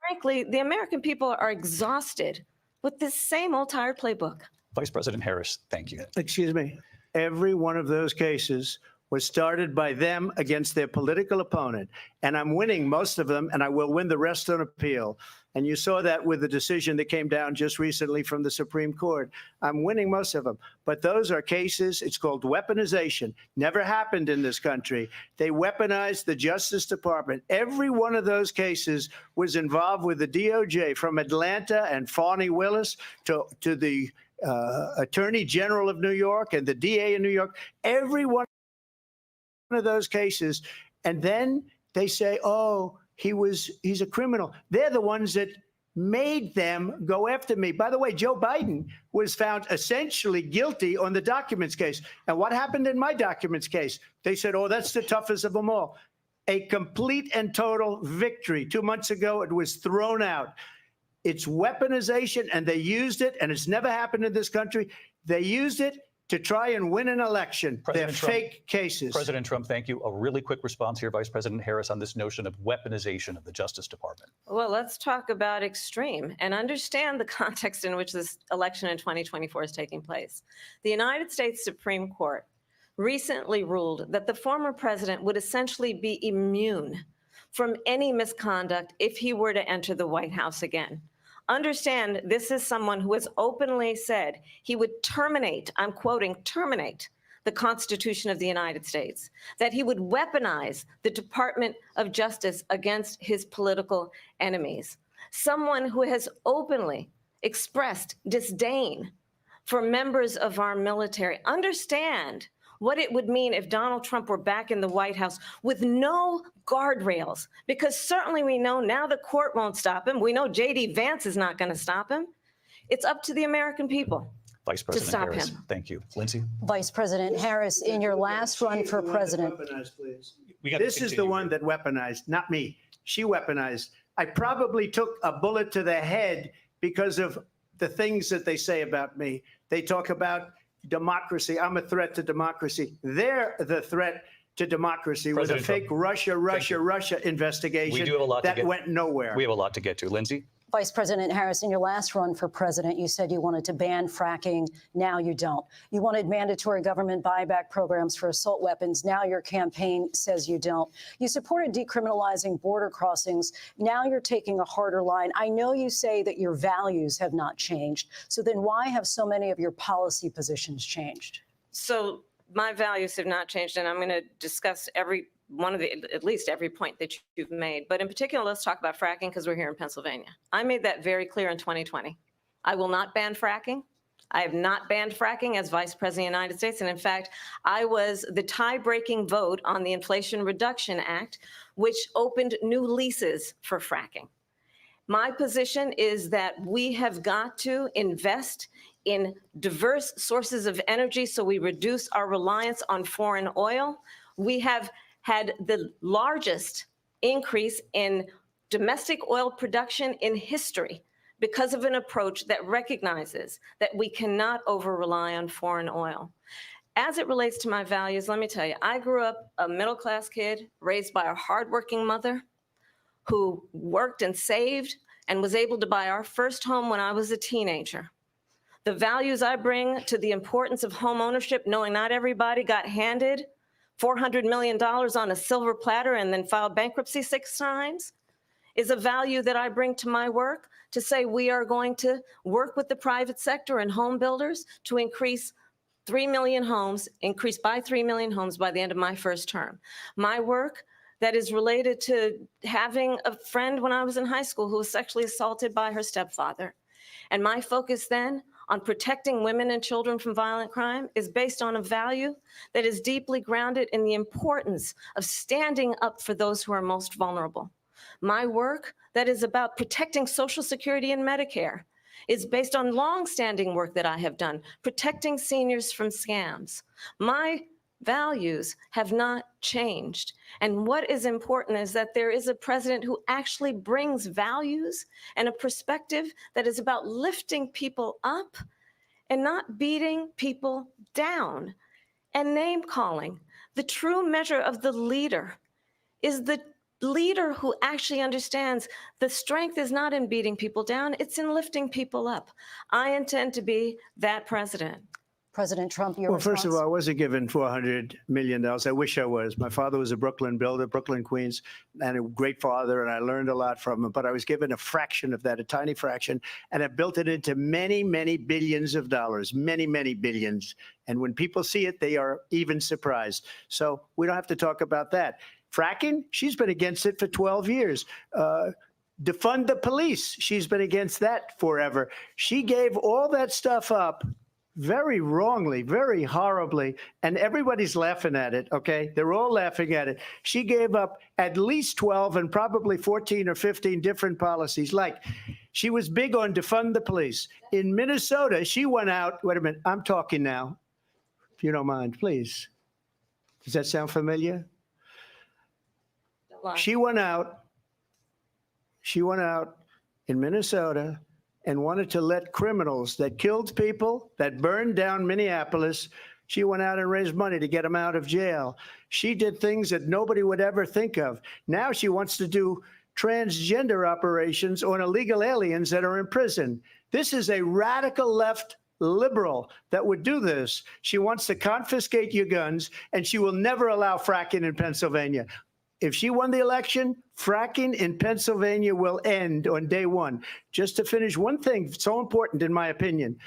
Frankly, the American people are exhausted with this same old tired playbook. Vice President Harris, thank you. Excuse me. Every one of those cases was started by them against their political opponent. And I'm winning most of them, and I will win the rest on appeal. And you saw that with the decision that came down just recently from the Supreme Court. I'm winning most of them. But those are cases, it's called weaponization. Never happened in this country. They weaponized the Justice Department. Every one of those cases was involved with the DOJ, from Atlanta and Fani Willis to the Attorney General of New York and the DA in New York. Every one of those cases. And then they say, oh, he's a criminal. They're the ones that made them go after me. By the way, Joe Biden was found essentially guilty on the documents case. And what happened in my documents case? They said, oh, that's the toughest of them all. A complete and total victory. 2 months ago, it was thrown out. It's weaponization, and they used it, and it's never happened in this country. They used it to try and win an election. They're fake cases. President Trump, thank you. A really quick response here, Vice President Harris, on this notion of weaponization of the Justice Department. Well, let's talk about extreme and understand the context in which this election in 2024 is taking place. The United States Supreme Court recently ruled that the former president would essentially be immune from any misconduct if he were to enter the White House again. Understand, this is someone who has openly said he would terminate, I'm quoting, terminate the Constitution of the United States, that he would weaponize the Department of Justice against his political enemies. Someone who has openly expressed disdain for members of our military. Understand what it would mean if Donald Trump were back in the White House with no guardrails, because certainly we know now the court won't stop him. We know J.D. Vance is not going to stop him. It's up to the American people Vice to President stop Harris, him. thank you. Lindsay? Vice President Harris, in your last run for president. This is the one that weaponized, not me. She weaponized. I probably took a bullet to the head because of the things that they say about me. They talk about democracy. I'm a threat to democracy. They're the threat to democracy with a fake Russia investigation We do have a lot to that get- went nowhere. We have a lot to get to. Lindsay? Vice President Harris, in your last run for president, you said you wanted to ban fracking. Now you don't. You wanted mandatory government buyback programs for assault weapons. Now your campaign says you don't. You supported decriminalizing border crossings. Now you're taking a harder line. I know you say that your values have not changed. So then why have so many of your policy positions changed? So my values have not changed, and I'm going to discuss every one of at least every point that you've made. But in particular, let's talk about fracking because we're here in Pennsylvania. I made that very clear in 2020. I will not ban fracking. I have not banned fracking as Vice President of the United States. And in fact, I was the tie-breaking vote on the Inflation Reduction Act, which opened new leases for fracking. My position is that we have got to invest in diverse sources of energy so we reduce our reliance on foreign oil. We have had the largest increase in domestic oil production in history because of an approach that recognizes that we cannot over-rely on foreign oil. As it relates to my values, let me tell you, I grew up a middle-class kid raised by a hardworking mother who worked and saved and was able to buy our first home when I was a teenager. The values I bring to the importance of home ownership, knowing not everybody got handed $400 million on a silver platter and then filed bankruptcy 6 times, is a value that I bring to my work to say we are going to work with the private sector and home builders to increase 3 million homes, increased by 3 million homes by the end of my first term. My work that is related to having a friend when I was in high school who was sexually assaulted by her stepfather. And my focus then on protecting women and children from violent crime is based on a value that is deeply grounded in the importance of standing up for those who are most vulnerable. My work that is about protecting Social Security and Medicare is based on longstanding work that I have done, protecting seniors from scams. My values have not changed. And what is important is that there is a president who actually brings values and a perspective that is about lifting people up and not beating people down and name calling. The true measure of the leader is the leader who actually understands the strength is not in beating people down, it's in lifting people up. I intend to be that president. President Trump, your Well, first of all, response? I wasn't given $400 million. I wish I was. My father was a Brooklyn builder, Brooklyn, Queens, and a great father, and I learned a lot from him. But I was given a fraction of that, a tiny fraction, and I built it into many, many billions of dollars, many, many billions. And when people see it, they are even surprised. So we don't have to talk about that. Fracking, she's been against it for 12 years. Defund the police, she's been against that forever. She gave all that stuff up very wrongly, very horribly, and everybody's laughing at it, okay? They're all laughing at it. She gave up at least 12 and probably 14 or 15 different policies. Like, she was big on defund the police. In Minnesota, she went out, wait a minute, I'm talking now, if you don't mind, please. Does that sound familiar? She went out in Minnesota and wanted to let criminals that killed people, that burned down Minneapolis, she went out and raised money to get them out of jail. She did things that nobody would ever think of. Now she wants to do transgender operations on illegal aliens that are in prison. This is a radical left liberal that would do this. She wants to confiscate your guns, and she will never allow fracking in Pennsylvania. If she won the election, fracking in Pennsylvania will end on day one. Just to finish, one thing so important in my opinion.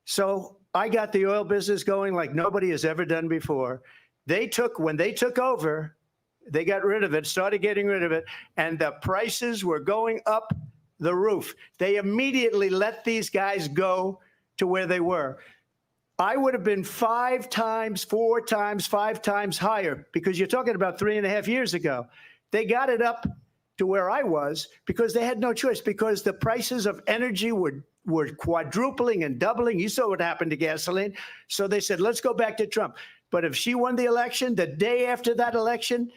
So I got the oil business going like nobody has ever done before. When they took over, they got rid of it, started getting rid of it, and the prices were going up the roof. They immediately let these guys go to where they were. I would have been 5 times, 4 times, 5 times higher, because you're talking about 3.5 years ago. They got it up to where I was because they had no choice, because the prices of energy were quadrupling and doubling. You saw what happened to gasoline. So they said, let's go back to Trump. But if she won the election, the day after that election,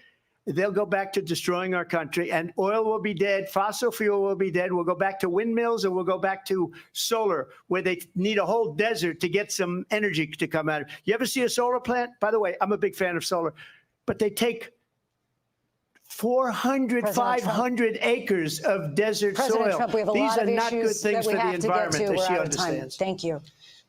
they'll go back to destroying our country, and oil will be dead. Fossil fuel will be dead. We'll go back to windmills, and we'll go back to solar, where they need a whole desert to get some energy to come out. You ever see a solar plant? By the way, I'm a big fan of solar, but they take 400, 500 acres of desert President soil. Trump, we have a These lot are of not good issues things that for we the have to get environment to. that We're she out of time. understands. Thank you.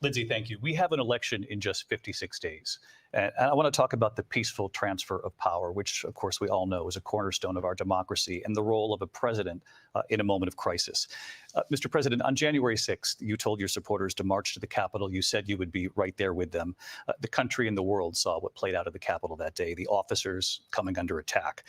Lindsay, thank you. We have an election in just 56 days. And I want to talk about the peaceful transfer of power, which, of course, we all know is a cornerstone of our democracy, and the role of a president in a moment of crisis. Mr. President, on January 6th, you told your supporters to march to the Capitol. You said you would be right there with them. The country and the world saw what played out at the Capitol that day, the officers coming under attack.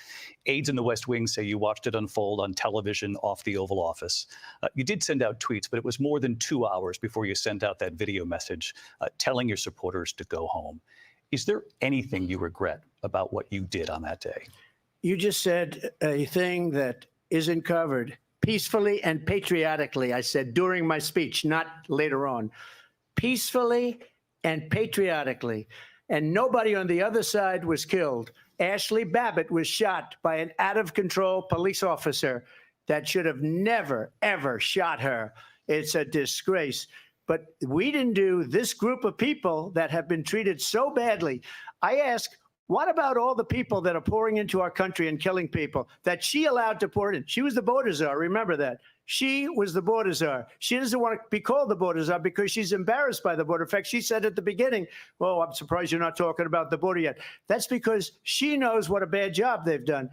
Aides in the West Wing say you watched it unfold on television off the Oval Office. You did send out tweets, but it was more than 2 hours before you sent out that video message telling your supporters to go home. Is there anything you regret about what you did on that day? You just said a thing that isn't covered. Peacefully and patriotically, I said during my speech, not later on. Peacefully and patriotically. And nobody on the other side was killed. Ashley Babbitt was shot by an out-of-control police officer that should have never, ever shot her. It's a disgrace. But we didn't do this group of people that have been treated so badly. I ask, what about all the people that are pouring into our country and killing people that she allowed to pour in? She was the border czar. Remember that. She was the border czar. She doesn't want to be called the border czar because she's embarrassed by the border. In fact, she said at the beginning, well, I'm surprised you're not talking about the border yet. That's because she knows what a bad job they've done.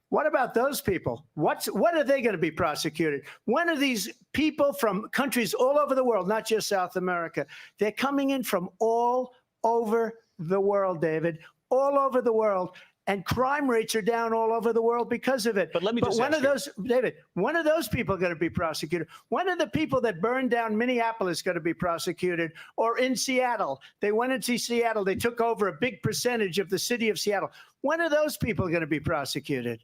What about those people? When are they going to be prosecuted? When are these people from countries all over the world, not just South America, they're coming in from all over the world, David, all over the world. And crime rates are down all over the world because of it. But let me just one ask of you- those, David, one of those people are going to be prosecuted. One of the people that burned down Minneapolis is going to be prosecuted. Or in Seattle, they went into Seattle. They took over a big percentage of the city of Seattle. One of those people are going to be prosecuted.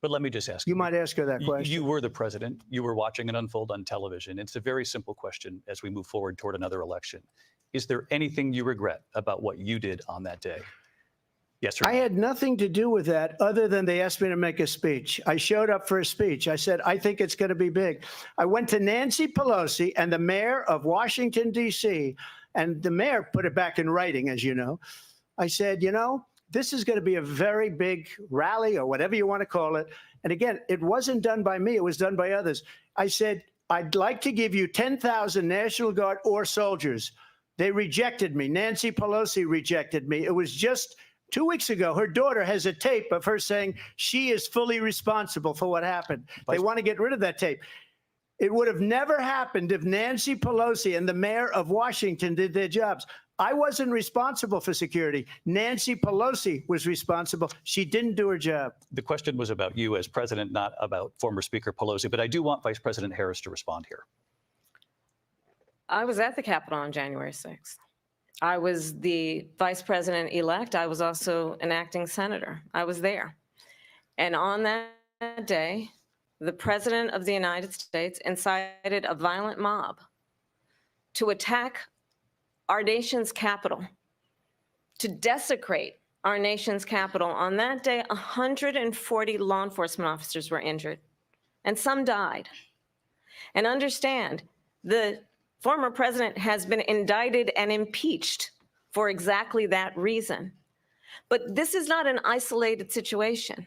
But let me just ask You might ask her that question. You were the president. You were watching it unfold on television. It's a very simple question as we move forward toward another election. Is there anything you regret about what you did on that day? Yes or no? I had nothing to do with that other than they asked me to make a speech. I showed up for a speech. I said, I think it's going to be big. I went to Nancy Pelosi and the mayor of Washington, D.C., and the mayor put it back in writing, as you know. I said, you know, this is going to be a very big rally or whatever you want to call it. And again, it wasn't done by me. It was done by others. I said, I'd like to give you 10,000 National Guard or soldiers. They rejected me. Nancy Pelosi rejected me. It was just 2 weeks ago. Her daughter has a tape of her saying she is fully responsible for what happened. They want to get rid of that tape. It would have never happened if Nancy Pelosi and the mayor of Washington did their jobs. I wasn't responsible for security. Nancy Pelosi was responsible. She didn't do her job. The question was about you as president, not about former Speaker Pelosi. But I do want Vice President Harris to respond here. I was at the Capitol on January 6th. I was the vice president-elect. I was also an acting senator. I was there. And on that day, the president of the United States incited a violent mob to attack our nation's capital, to desecrate our nation's capital. On that day, 140 law enforcement officers were injured, and some died. And understand, the former president has been indicted and impeached for exactly that reason. But this is not an isolated situation.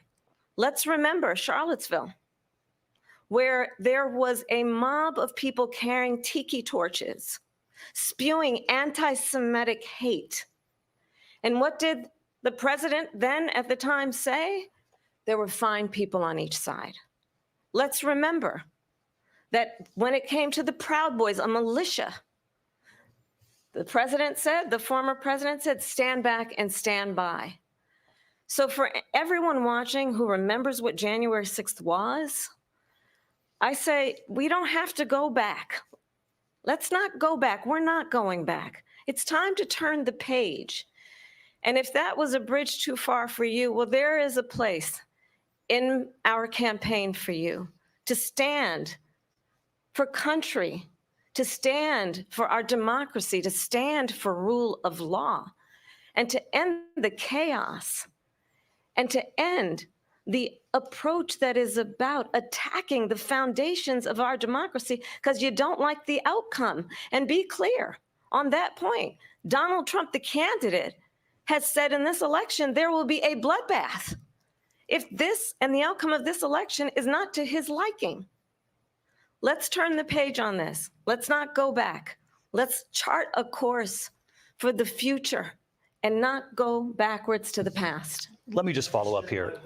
Let's remember Charlottesville, where there was a mob of people carrying tiki torches, spewing anti-Semitic hate. And what did the president then at the time say? There were fine people on each side. Let's remember that when it came to the Proud Boys, a militia, the president said, the former president said, stand back and stand by. So for everyone watching who remembers what January 6th was, I say, we don't have to go back. Let's not go back. We're not going back. It's time to turn the page. And if that was a bridge too far for you, well, there is a place in our campaign for you to stand for country, to stand for our democracy, to stand for rule of law, and to end the chaos, and to end the approach that is about attacking the foundations of our democracy because you don't like the outcome. And be clear on that point. Donald Trump, the candidate, has said in this election there will be a bloodbath if this and the outcome of this election is not to his liking. Let's turn the page on this. Let's not go back. Let's chart a course for the future and not go backwards to the past. Let me just follow up here.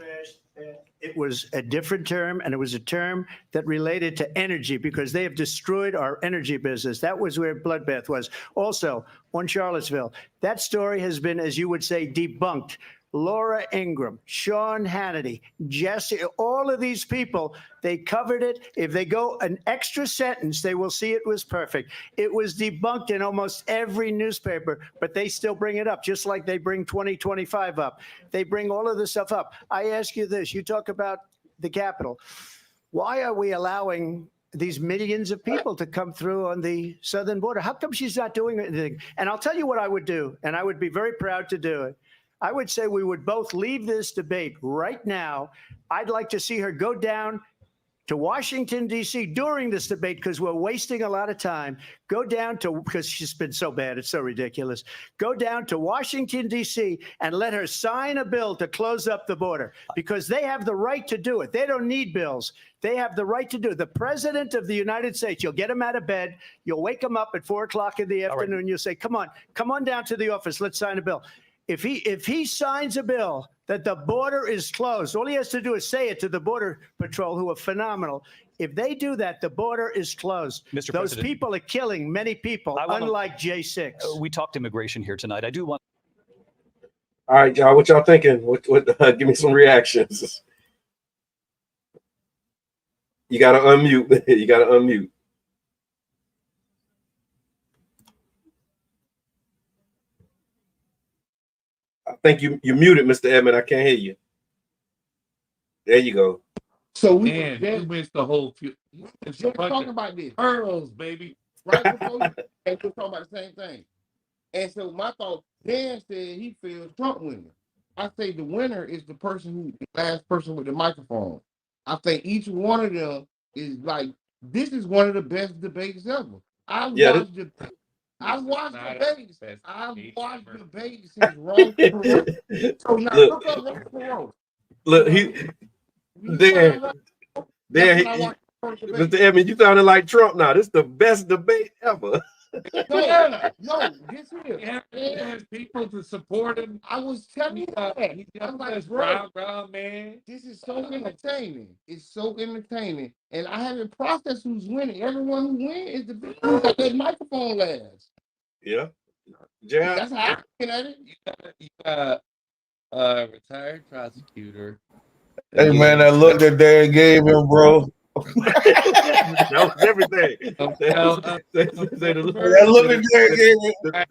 It was a different term, and it was a term that related to energy because they have destroyed our energy business. That was where bloodbath was. Also, on Charlottesville, that story has been, as you would say, debunked. Laura Ingraham, Sean Hannity, Jesse, all of these people, they covered it. If they go an extra sentence, they will see it was perfect. It was debunked in almost every newspaper, but they still bring it up, just like they bring 2025 up. They bring all of this stuff up. I ask you this, you talk about the Capitol. Why are we allowing these millions of people to come through on the southern border? How come she's not doing anything? And I'll tell you what I would do, and I would be very proud to do it. I would say we would both leave this debate right now. I'd like to see her go down to Washington, D.C. during this debate because we're wasting a lot of time. Go down to, because she's been so bad, it's so ridiculous. Go down to Washington, D.C. and let her sign a bill to close up the border because they have the right to do it. They don't need bills. They have the right to do it. The president of the United States, you'll get him out of bed. You'll wake him up at 4 o'clock in the afternoon. Right. You'll say, come on down to the office. Let's sign a bill. If he signs a bill that the border is closed, all he has to do is say it to the Border Patrol, who are phenomenal. If they do that, the border is closed. Mr. Those President, people are killing many people, unlike J6. We talked immigration here tonight. I do want All right, y'all. What y'all thinking? Give me some reactions. You gotta unmute. You gotta unmute. I think you muted, Mr. Edmond. I can't hear you. There you go. So You missed the whole few. Let's talk about this. Pearls, baby. Right before you, and we're talking about the same thing. And so my thought, Dan said he feels Trump winning. I say the winner is the last person with the microphone. I think each one of them is like, this is one of the best debates ever. I've watched debates. I've watched debates since Ross Perot. So now look up Ross Perot. Look, Mr. Edmond, you sounded like Trump now. This is the best debate ever. No, this is. He has people to support him. I was telling you that. I'm like, bro, man. this is so entertaining. It's so entertaining. And I haven't processed who's winning. Everyone who wins is the big who got that microphone last. Yeah. Yeah. That's how I'm looking at it. You got a retired prosecutor. Hey man, that look that Dan gave him, bro. That was everything. That look that Dan gave him.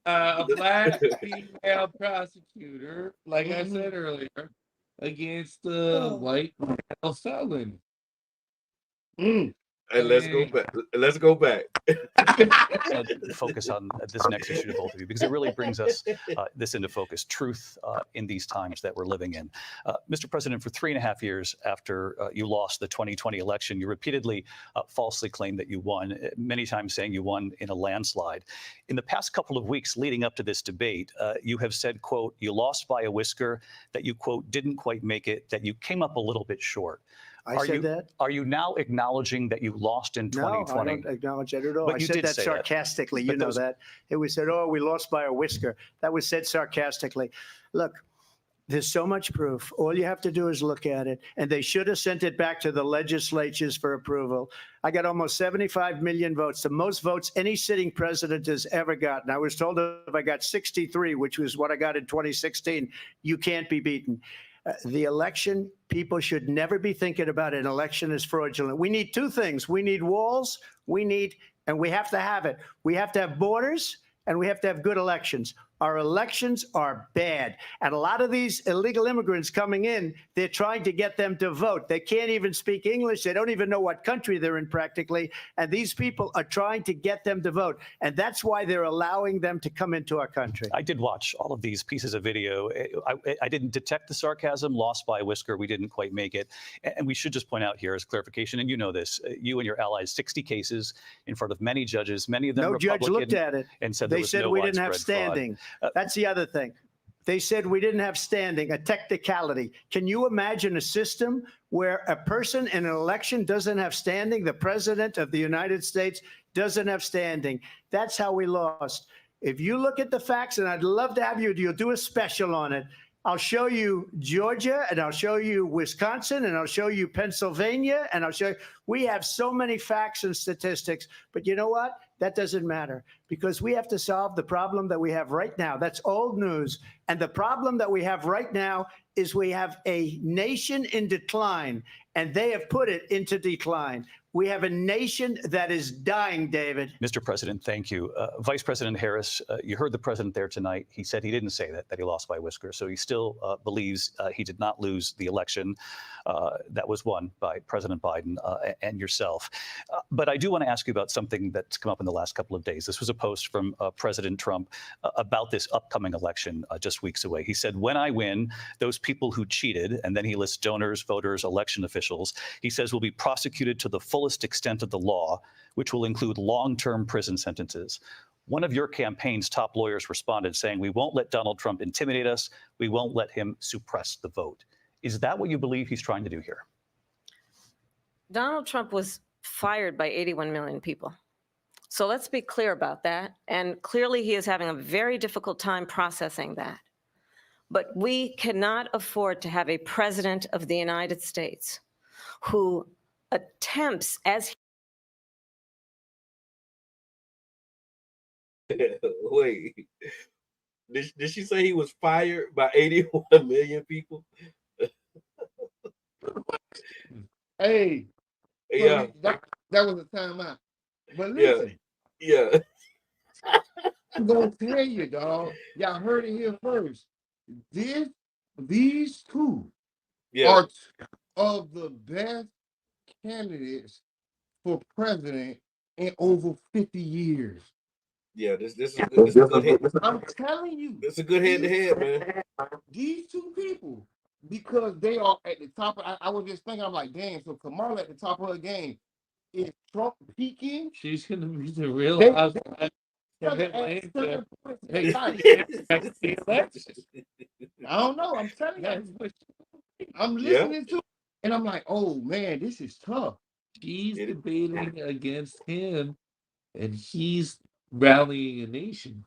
A black female prosecutor, like I said earlier, against the white male felon. And let's go back. Let's go back. Focus on this next issue to both of you, because it really brings us this into focus, truth in these times that we're living in. Mr. President, for 3.5 years after you lost the 2020 election, you repeatedly falsely claimed that you won, many times saying you won in a landslide. In the past couple of weeks leading up to this debate, you have said, quote, you lost by a whisker, that you, quote, didn't quite make it, that you came up a little bit short. I said that? Are you now acknowledging that you lost in 2020? No, I don't acknowledge that at all. But I you said did that say that. sarcastically. But You know those- that. It was said, oh, we lost by a whisker. That was said sarcastically. Look, there's so much proof. All you have to do is look at it. And they should have sent it back to the legislatures for approval. I got almost 75 million votes, the most votes any sitting president has ever gotten. I was told if I got 63, which was what I got in 2016, you can't be beaten. The election, people should never be thinking about an election as fraudulent. We need two things. We need walls, and we have to have it. We have to have borders, and we have to have good elections. Our elections are bad. And a lot of these illegal immigrants coming in, they're trying to get them to vote. They can't even speak English. They don't even know what country they're in practically. And these people are trying to get them to vote. And that's why they're allowing them to come into our country. I did watch all of these pieces of video. I didn't detect the sarcasm, lost by a whisker. We didn't quite make it. And we should just point out here as clarification, and you know this, you and your allies, 60 cases in front of many judges, many of them No Republican, judge looked at it. and said They there was said no we didn't have widespread fraud. standing. That's the other thing. They said we didn't have standing, a technicality. Can you imagine a system where a person in an election doesn't have standing? The president of the United States doesn't have standing. That's how we lost. If you look at the facts, and I'd love to have you'll do a special on it. I'll show you Georgia, and I'll show you Wisconsin, and I'll show you Pennsylvania, and I'll show you. We have so many facts and statistics, but you know what? That doesn't matter, because we have to solve the problem that we have right now. That's old news. And the problem that we have right now is we have a nation in decline, and they have put it into decline. We have a nation that is dying, David. Mr. President, thank you. Vice President Harris, you heard the president there tonight. He said he didn't say that he lost by a whisker. So he still believes he did not lose the election that was won by President Biden and yourself. But I do want to ask you about something that's come up in the last couple of days. This was a post from President Trump about this upcoming election just weeks away. He said, when I win, those people who cheated, and then he lists donors, voters, election officials, he says will be prosecuted to the fullest extent of the law, which will include long-term prison sentences. One of your campaign's top lawyers responded saying, we won't let Donald Trump intimidate us. We won't let him suppress the vote. Is that what you believe he's trying to do here? Donald Trump was fired by 81 million people. So let's be clear about that. And clearly he is having a very difficult time processing that. But we cannot afford to have a president of the United States who attempts as Wait. Did she say he was fired by 81 million people? Hey, Yeah, that was a timeout. But yeah, listen, yeah, I'm gonna tell you, dog. Y'all heard it here first. These two yeah, are two of the best candidates for president in over 50 years. yeah. This is a good hit. I'm telling you, It's a good head to head, man. these two people, because they are at the top. I was just thinking, I'm like, damn. So Kamala at the top of her game. Is Trump peaking? She's gonna be the real They- housewife of They- Atlanta. Hey, Next the election. I don't know. I'm telling That's you. what I'm Yeah. listening to it, and I'm like, oh man, this is tough. she's It- debating against him, and he's rallying a nation.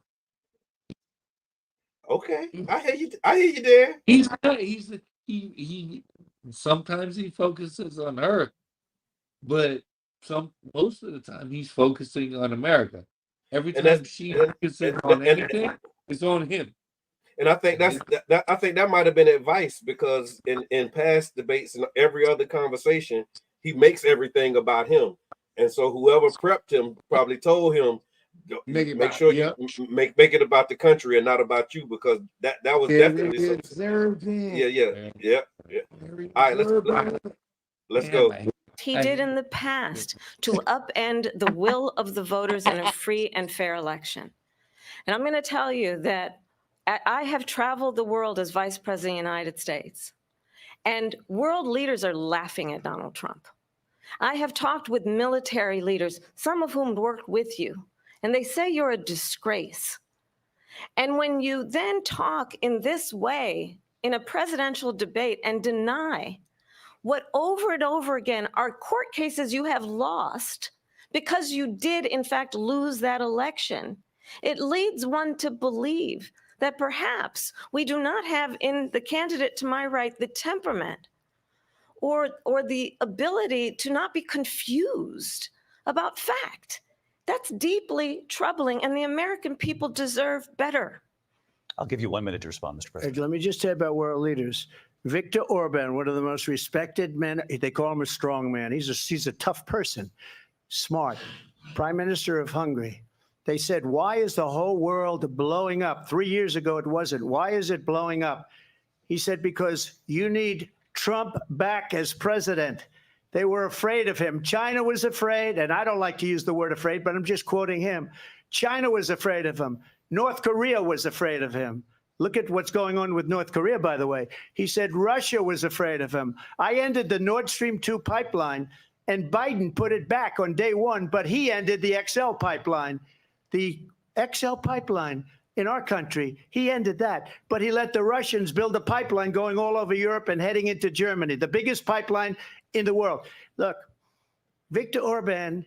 Okay, I hear you. I hear you there. He's not, he sometimes he focuses on her, but most of the time he's focusing on America. Every And time that's- she and- focuses and- on and- anything, it's on him. And I think I think that might have been advice, because in past debates and every other conversation, he makes everything about him, and so whoever prepped him probably told him, Make it make about- sure yeah. you make it about the country and not about you, because that was Very definitely something. observant. Yeah. Very All right, observant. let's go. He did in the past to upend the will of the voters in a free and fair election. And I'm going to tell you that I have traveled the world as Vice President of the United States, and world leaders are laughing at Donald Trump. I have talked with military leaders, some of whom worked with you, and they say you're a disgrace. And when you then talk in this way in a presidential debate and deny what over and over again are court cases you have lost because you did in fact lose that election, it leads one to believe that perhaps we do not have in the candidate to my right the temperament or the ability to not be confused about fact. That's deeply troubling, and the American people deserve better. I'll give you 1 minute to respond, Mr. President. Let me just say about world leaders. Viktor Orban, one of the most respected men, they call him a strong man. He's a tough person, smart. Prime Minister of Hungary. They said, why is the whole world blowing up? 3 years ago, it wasn't. Why is it blowing up? He said, because you need Trump back as president. They were afraid of him. China was afraid, and I don't like to use the word afraid, but I'm just quoting him. China was afraid of him. North Korea was afraid of him. Look at what's going on with North Korea, by the way. He said Russia was afraid of him. I ended the Nord Stream 2 pipeline, and Biden put it back on day one, but he ended the XL pipeline. The XL pipeline in our country, he ended that. But he let the Russians build a pipeline going all over Europe and heading into Germany, the biggest pipeline in the world. Look, Viktor Orban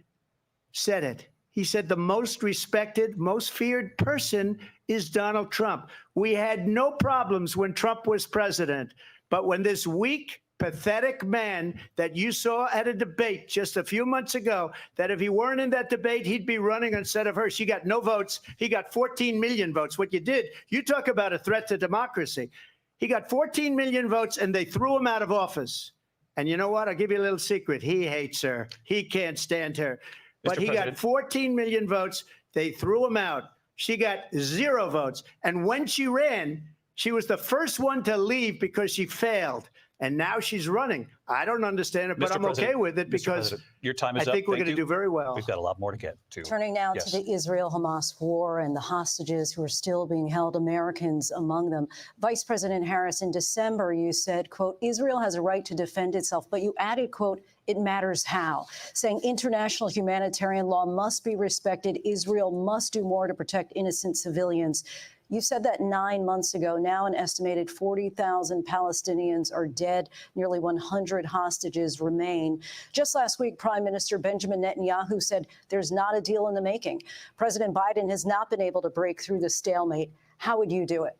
said it. He said the most respected, most feared person is Donald Trump. We had no problems when Trump was president. But when this weak, pathetic man that you saw at a debate just a few months ago, that if he weren't in that debate, he'd be running instead of her. She got no votes. He got 14 million votes. What you did, you talk about a threat to democracy. He got 14 million votes, and they threw him out of office. And you know what? I'll give you a little secret. He hates her. He can't stand her. But Mr. he President. got 14 million votes. They threw him out. She got 0 votes. And when she ran, she was the first one to leave because she failed. And now she's running. I don't understand it, but Mr. I'm President, okay with it Mr. because President, your time I is up. think we're Thank going to you. do very well. We've got a lot more to get to. Turning now Yes. to the Israel-Hamas war and the hostages who are still being held, Americans among them. Vice President Harris, in December, you said, quote, Israel has a right to defend itself, but you added, quote, it matters how, saying international humanitarian law must be respected. Israel must do more to protect innocent civilians. You said that 9 months ago. Now an estimated 40,000 Palestinians are dead. Nearly 100 hostages remain. Just last week, Prime Minister Benjamin Netanyahu said there's not a deal in the making. President Biden has not been able to break through the stalemate. How would you do it?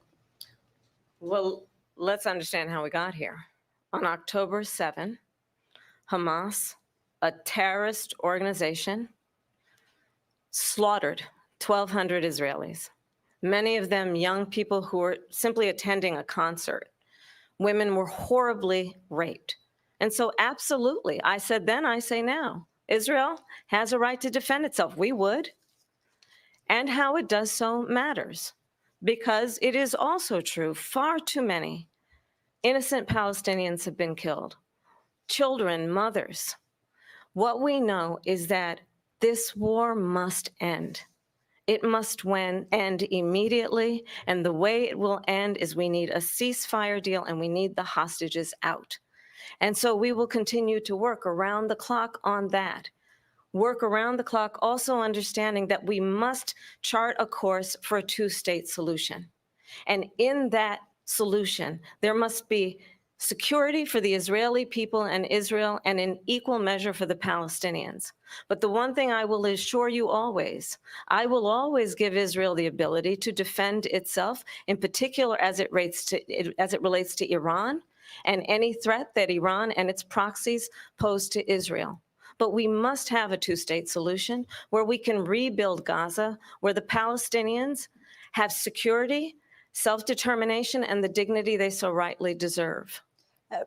Well, let's understand how we got here. On October 7, Hamas, a terrorist organization, slaughtered 1,200 Israelis. many of them young people who were simply attending a concert. Women were horribly raped. And so, absolutely, I said then, I say now, Israel has a right to defend itself. We would. And how it does so matters, because it is also true far too many innocent Palestinians have been killed, children, mothers. What we know is that this war must end. It must end immediately, and the way it will end is we need a ceasefire deal and we need the hostages out. And so we will continue to work around the clock on that. Work around the clock, also understanding that we must chart a course for a two-state solution. And in that solution, there must be security for the Israeli people and Israel, and in equal measure for the Palestinians. But the one thing I will assure you always, I will always give Israel the ability to defend itself, in particular as it relates to Iran and any threat that Iran and its proxies pose to Israel. But we must have a two-state solution where we can rebuild Gaza, where the Palestinians have security, self-determination, and the dignity they so rightly deserve.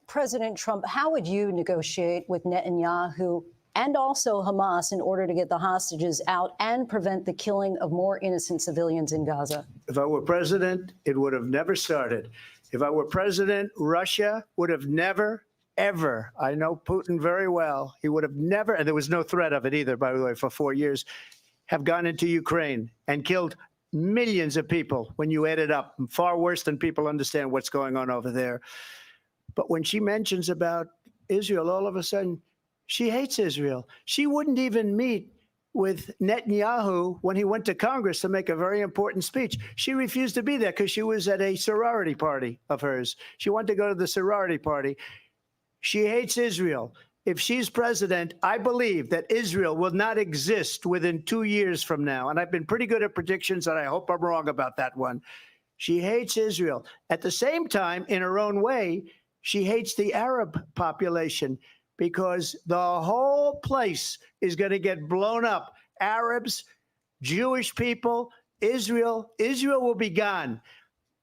President Trump, how would you negotiate with Netanyahu and also Hamas in order to get the hostages out and prevent the killing of more innocent civilians in Gaza? If I were president, it would have never started. If I were president, Russia would have never, ever, I know Putin very well, he would have never, and there was no threat of it either, by the way, for 4 years, have gone into Ukraine and killed millions of people when you add it up, far worse than people understand what's going on over there. But when she mentions about Israel, all of a sudden, she hates Israel. She wouldn't even meet with Netanyahu when he went to Congress to make a very important speech. She refused to be there because she was at a sorority party of hers. She wanted to go to the sorority party. She hates Israel. If she's president, I believe that Israel will not exist within 2 years from now. And I've been pretty good at predictions, and I hope I'm wrong about that one. She hates Israel. At the same time, in her own way, she hates the Arab population because the whole place is going to get blown up. Arabs, Jewish people, Israel will be gone.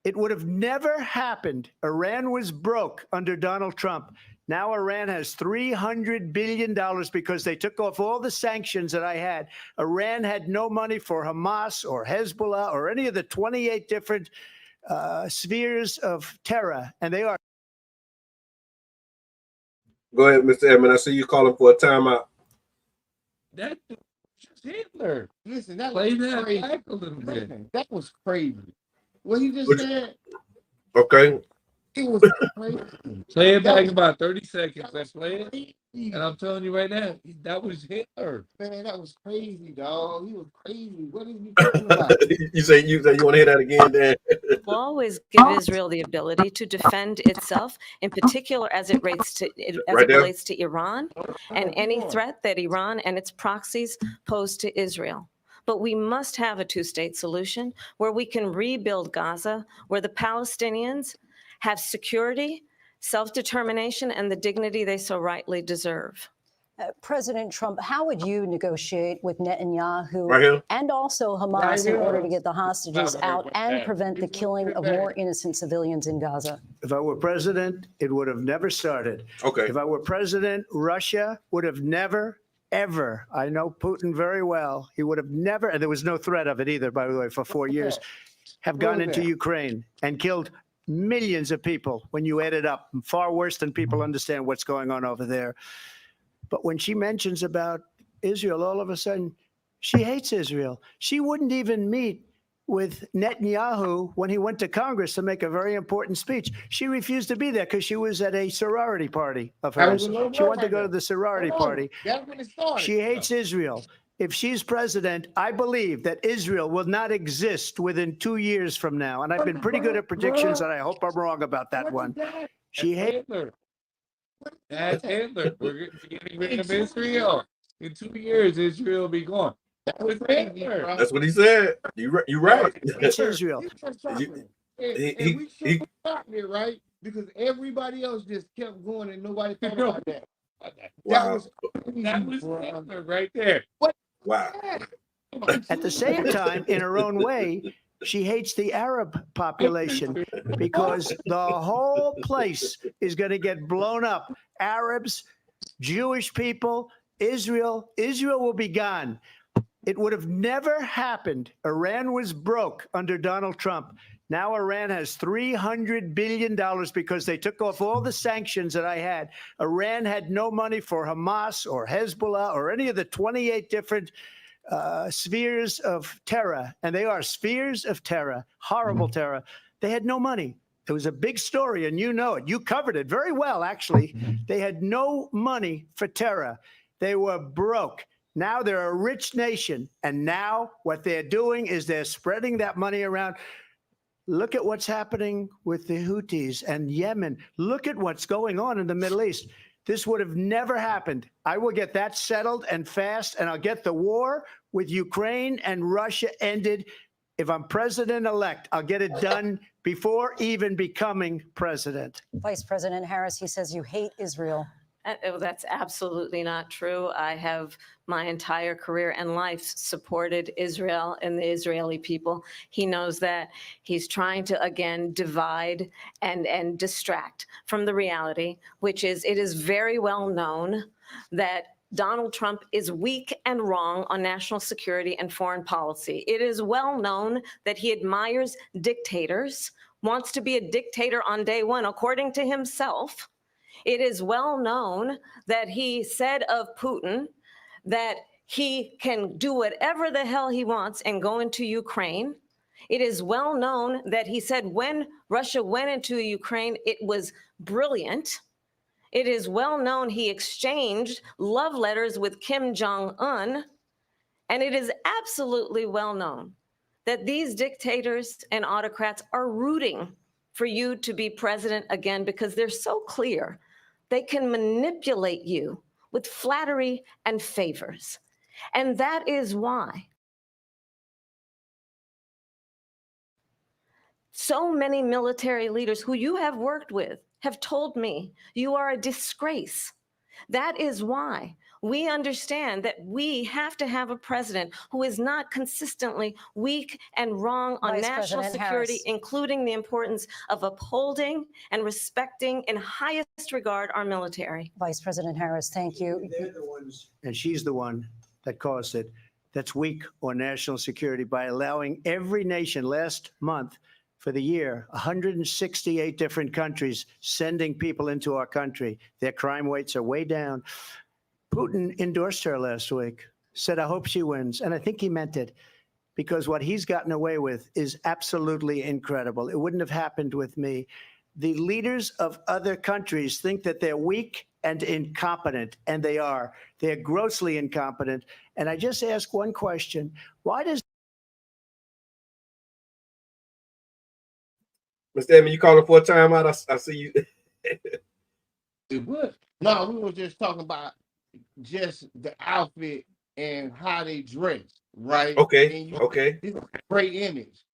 It would have never happened. Iran was broke under Donald Trump. Now Iran has $300 billion because they took off all the sanctions that I had. Iran had no money for Hamas or Hezbollah or any of the 28 different spheres of terror, and they are. Go ahead, Mr. Edmond. I see you calling for a timeout. That was just Hitler. Listen, that Play was that crazy. back a little bit. Listen, that was crazy. What he just Which- said, Okay. it was crazy. Play it back about 30 seconds. Let's play it. And I'm telling you right now, that was Hitler. Man, that was crazy, dog. He was crazy. What are you talking about? you say you want to hear that again, Dan? Will always give Israel the ability to defend itself, in particular as it relates to Iran and any threat that Iran and its proxies pose to Israel. But we must have a two-state solution where we can rebuild Gaza, where the Palestinians have security, self-determination, and the dignity they so rightly deserve. President Trump, how would you negotiate with Netanyahu Right here. and also Hamas Right in here. order to get the hostages No, out right and back. prevent the killing of more innocent civilians in Gaza? If I were president, it would have never started. Okay. If I were president, Russia would have never, ever, I know Putin very well, he would have never, and there was no threat of it either, by the way, for 4 years, have gone was into that? Ukraine and killed millions of people when you add it up, far worse than people understand what's going on over there. But when she mentions about Israel, all of a sudden, she hates Israel. She wouldn't even meet with Netanyahu when he went to Congress to make a very important speech. She refused to be there because she was at a sorority party of That hers. was a little She wanted to right go to there. the sorority Hold on. party. That's when it started. She hates Israel. If she's president, I believe that Israel will not exist within 2 years from now. And I've been pretty good at predictions, and I hope I'm wrong about that one. She That's hates. Hitler. That's Hitler. We're getting rid of Israel. In 2 years, Israel will be gone. That was Hitler. That's what he said. You right. Hates Israel. He just shot me. And, he- and we should have shot me, right? Because everybody else just kept going and nobody thought about that. That Wow. was crazy, That was bro. Hitler right there. Wow. At the same time, in her own way, She hates the Arab population because the whole place is going to get blown up. Arabs, Jewish people, Israel will be gone. It would have never happened. Iran was broke under Donald Trump. Now Iran has $300 billion because they took off all the sanctions that I had. Iran had no money for Hamas or Hezbollah or any of the 28 different spheres of terror. And they are spheres of terror, horrible terror. They had no money. It was a big story, and you know it. You covered it very well, actually. They had no money for terror. They were broke. Now they're a rich nation. And now what they're doing is they're spreading that money around. Look at what's happening with the Houthis and Yemen. Look at what's going on in the Middle East. This would have never happened. I will get that settled and fast, and I'll get the war with Ukraine and Russia ended. If I'm president-elect, I'll get it done before even becoming president. Vice President Harris, he says you hate Israel. That's absolutely not true. I have my entire career and life supported Israel and the Israeli people. He knows that. He's trying to, again, divide and distract from the reality, which is it is very well known that Donald Trump is weak and wrong on national security and foreign policy. It is well known that he admires dictators, wants to be a dictator on day one, according to himself. It is well known that he said of Putin that he can do whatever the hell he wants and go into Ukraine. It is well known that he said when Russia went into Ukraine, it was brilliant. It is well known he exchanged love letters with Kim Jong-un. And it is absolutely well known that these dictators and autocrats are rooting for you to be president again because they're so clear. They can manipulate you with flattery and favors. And that is why so many military leaders who you have worked with have told me you are a disgrace. That is why we understand that we have to have a president who is not consistently weak and wrong on Vice national President security, Harris. including the importance of upholding and respecting in highest regard our military. Vice President Harris, thank you. They're the ones, and she's the one that caused it, that's weak on national security by allowing every nation last month for the year, 168 different countries sending people into our country. Their crime rates are way down. Putin endorsed her last week, said, I hope she wins. And I think he meant it because what he's gotten away with is absolutely incredible. It wouldn't have happened with me. The leaders of other countries think that they're weak and incompetent, and they are. They're grossly incompetent. And I just ask one question. Why does Mr. Edmond, you calling for a timeout? I see you. What? No, we were just talking about just the outfit and how they dress, right? Okay, okay. It's a great image.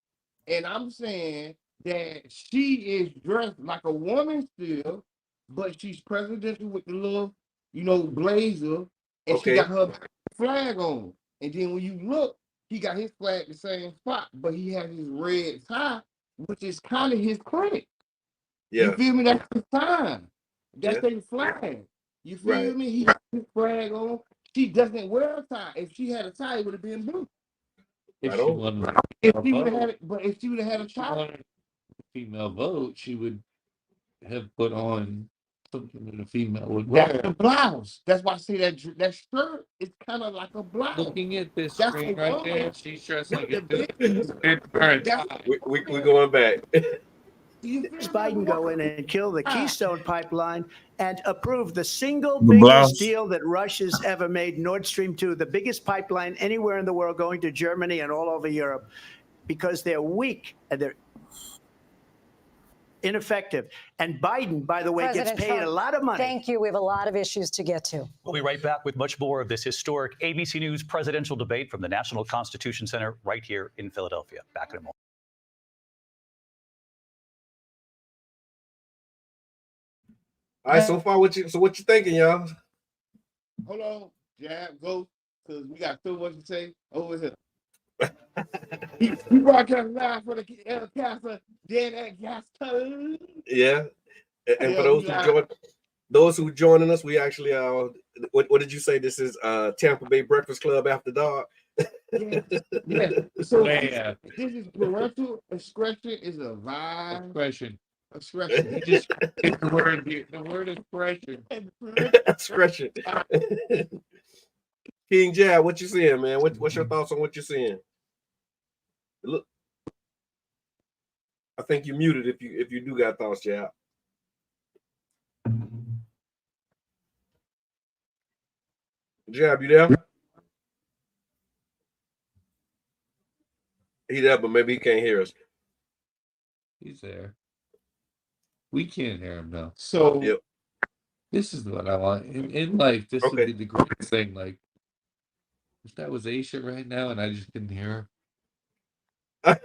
And I'm saying that she is dressed like a woman still, but she's presidential with the little, blazer, and she got her flag on. And then when you look, he got his flag the same spot, but he has his red tie, which is kind of his credit. Yeah. You feel me? That's his time. That's their flag. You feel me? He got his flag on. She doesn't wear a tie. If she had a tie, it would have been blue. If she would have had it, but if she would have had a tie, female vote, she would have put on something that a female would wear. That's the blouse. That's why I say that shirt is kind of like a blouse. Looking at this screen right there, she's dressed like a We're going back. does Biden go in and kill the Keystone Pipeline and approve the single biggest deal that Russia's ever made, Nord Stream 2, the biggest pipeline anywhere in the world going to Germany and all over Europe, because they're weak and they're ineffective. And Biden, by the way, President gets paid Trump, a lot of money. Thank you. We have a lot of issues to get to. We'll be right back with much more of this historic ABC News presidential debate from the National Constitution Center right here in Philadelphia. Back in a moment. All right, so far, what you thinking, y'all? Hold on, Jab, go, because we got so much to say over here. He broadcast live for the El Casa, Dan at Gasto. Yeah. And for Yeah, those we who live. join, those who joining us, we actually what did you say? This is Tampa Bay Breakfast Club After Dark. Yeah. Yeah. So Yeah. this is parental discretion is a vibe. Expression. Expression. He just hit the word. The word expression. And parental Expression. King Jab, what you seeing, man? What's your thoughts on what you're seeing? Look, I think you muted if you do got thoughts, Jab. Jab, you there? He there, but maybe he can't hear us. He's there. We can't hear him though. So Yep. This is what I want in life. This would Okay. be the greatest thing. Like, if that was Aisha right now and I just couldn't hear her.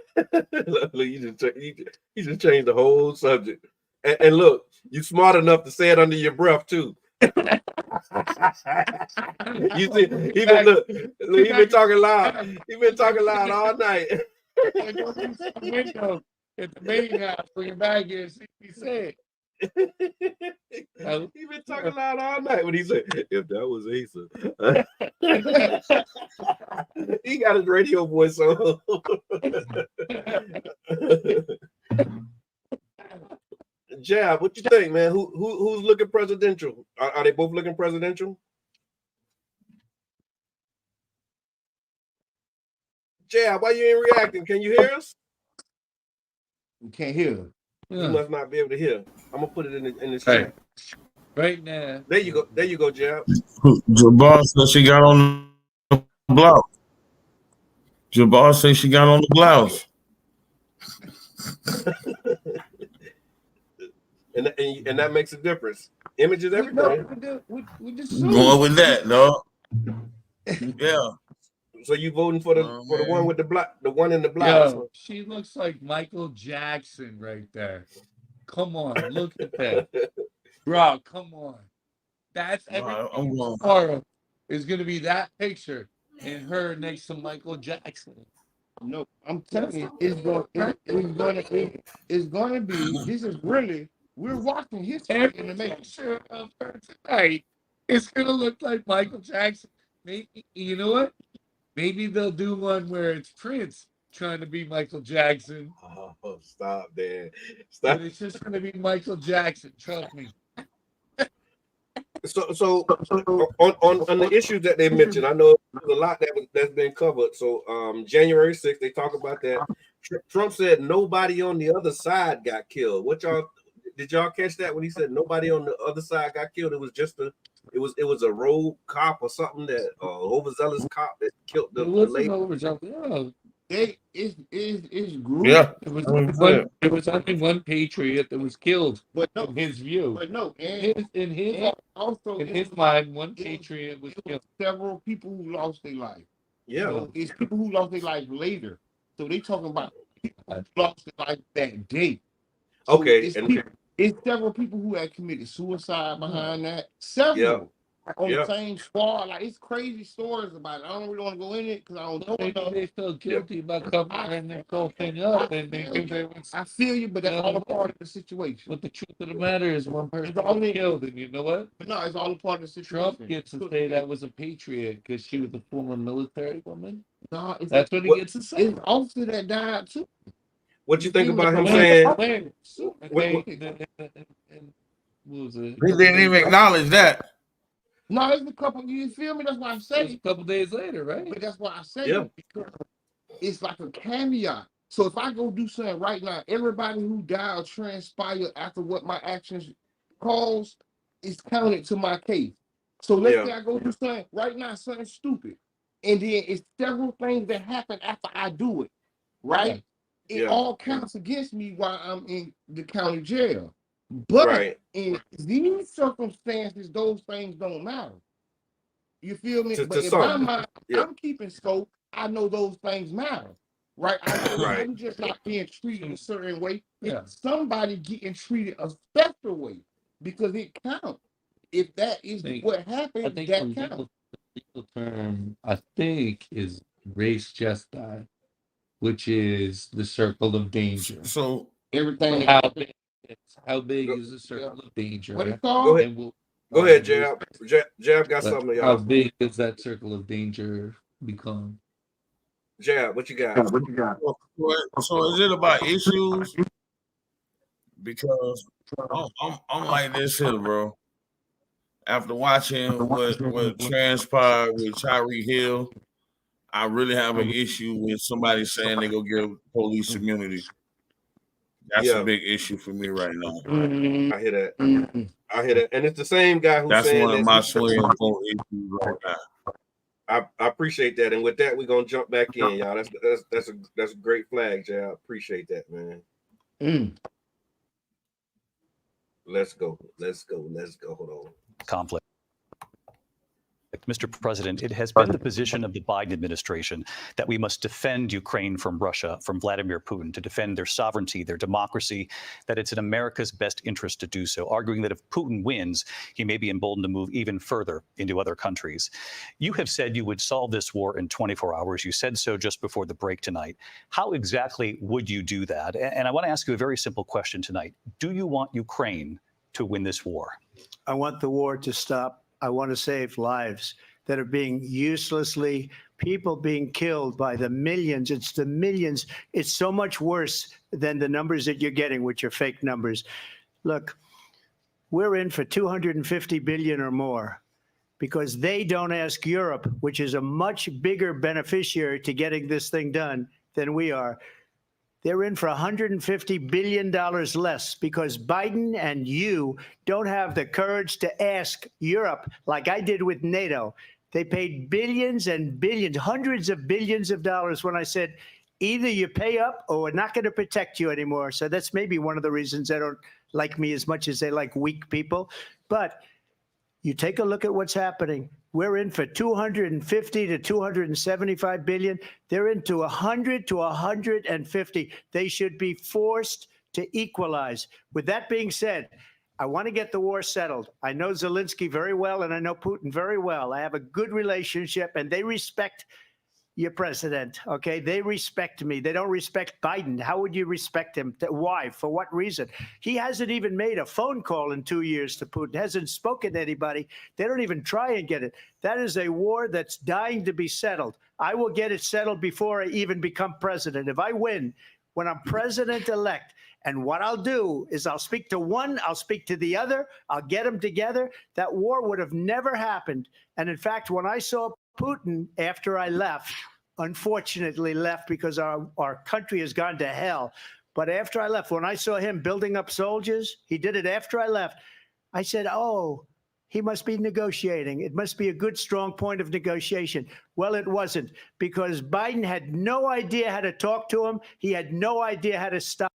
Look, you just changed the whole subject. And look, you smart enough to say it under your breath too. You see, he been talking loud. He been talking loud all night. Window at the main house, bring it back here and see what he said. He been talking loud all night when he said, "If that was Asa," he got his radio voice on. Jab, what you think, man? Who's looking presidential? Are they both looking presidential? Jab, why you ain't reacting? Can you hear us? you can't hear. You must not be able to hear. I'm gonna put it in the Right. chat. Right now. There you go. There you go, Jab. Jabbar said she got on the blouse. Jabbar said she got on the blouse. and that makes a difference. Image is everything. Going with that, no? Yeah. So you voting for the one with the black, the one in the blouse? Yo, she looks like Michael Jackson right there. Come on, look at that, bro. Come on, that's everything. Tomorrow is gonna be that picture and her next to Michael Jackson. No, I'm telling you, it's going to be. This is really, we're watching history in the making. Picture of her tonight, it's gonna look like Michael Jackson. Maybe, you know what? Maybe they'll do one where it's Prince trying to be Michael Jackson. Oh, stop, Dan. Stop. But it's just gonna be Michael Jackson. Trust me. So on the issues that they mentioned, I know there's a lot that's been covered. So January 6th, they talk about that. Trump said nobody on the other side got killed. Did y'all catch that when he said nobody on the other side got killed? It was just it was a rogue cop or something, that overzealous cop that killed the lady. It's group. Yeah. There was only one patriot that was killed, But no, in his view. But no, In his mind, one patriot was killed. Several people who lost their life. Yeah. So it's people who lost their life later. So they talking about people who lost their life that day. So Okay. it's several people who had committed suicide behind that. Several. On the same squad. Like, it's crazy stories about it. I don't really want to go in it because I don't know enough. They feel guilty about covering their whole thing up, and I feel you, but that's all a part of the situation. But the truth of the matter is, one person was killed, and you know what? But no, it's all a part of the situation. Trump gets to say that was a patriot because she was a former military woman. No, That's what he gets to say. It's an officer that died too. What you think about him saying? What was it? They didn't even acknowledge that. No, it's a couple. You feel me? That's why I say a couple days later, right? But that's why I say it, because it's like a caveat. So if I go do something right now, everybody who died or transpired after what my actions caused is counted to my case. So let's say I go do something right now, something stupid, and then it's several things that happen after I do it, right? It all counts against me while I'm in the county jail. But in these circumstances, those things don't matter. You feel me? But in my mind, I'm keeping scope. I know those things matter, right? I know I'm just not being treated a certain way. It's somebody getting treated a special way because it counts. If that is what happened, that counts. The legal term, I think, is race justice. which is the circle of danger. So Everything how big is the circle of danger? What it Go called? ahead. And we'll, Go ahead, Jab. Jab got but something, how y'all. big does that circle of danger become? Jab, what you got? so is it about issues? Because I'm like this here, bro. After watching what transpired with Tyreek Hill, I really have an issue with somebody saying they go give police immunity. That's Yeah. a big issue for me right now. I hear that. I hear that. And it's the same guy who's That's saying one of this. my swing vote issues right now. I appreciate that. And with that, we're gonna jump back in, y'all. That's a great flag, Jab. Appreciate that, man. Let's go. Hold on. Conflict. Mr. President, it has been the position of the Biden administration that we must defend Ukraine from Russia, from Vladimir Putin, to defend their sovereignty, their democracy, that it's in America's best interest to do so, arguing that if Putin wins, he may be emboldened to move even further into other countries. You have said you would solve this war in 24 hours. You said so just before the break tonight. How exactly would you do that? And I want to ask you a very simple question tonight. Do you want Ukraine to win this war? I want the war to stop. I want to save lives that are being people being killed by the millions. It's the millions. It's so much worse than the numbers that you're getting, which are fake numbers. Look, we're in for 250 billion or more because they don't ask Europe, which is a much bigger beneficiary to getting this thing done than we are. They're in for $150 billion less because Biden and you don't have the courage to ask Europe like I did with NATO. They paid billions and billions, hundreds of billions of dollars when I said, either you pay up or we're not going to protect you anymore. So that's maybe one of the reasons they don't like me as much as they like weak people. But you take a look at what's happening. We're in for 250 to 275 billion. They're into 100 to 150. They should be forced to equalize. With that being said, I want to get the war settled. I know Zelensky very well, and I know Putin very well. I have a good relationship, and they respect your president, okay? They respect me. They don't respect Biden. How would you respect him? Why? For what reason? He hasn't even made a phone call in 2 years to Putin, hasn't spoken to anybody. They don't even try and get it. That is a war that's dying to be settled. I will get it settled before I even become president. If I win, when I'm president-elect, and what I'll do is I'll speak to one, I'll speak to the other, I'll get them together. That war would have never happened. And in fact, when I saw Putin after I left, unfortunately left because our country has gone to hell. But after I left, when I saw him building up soldiers, he did it after I left. I said, oh, he must be negotiating. It must be a good, strong point of negotiation. Well, it wasn't, because Biden had no idea how to talk to him. He had no idea how to stop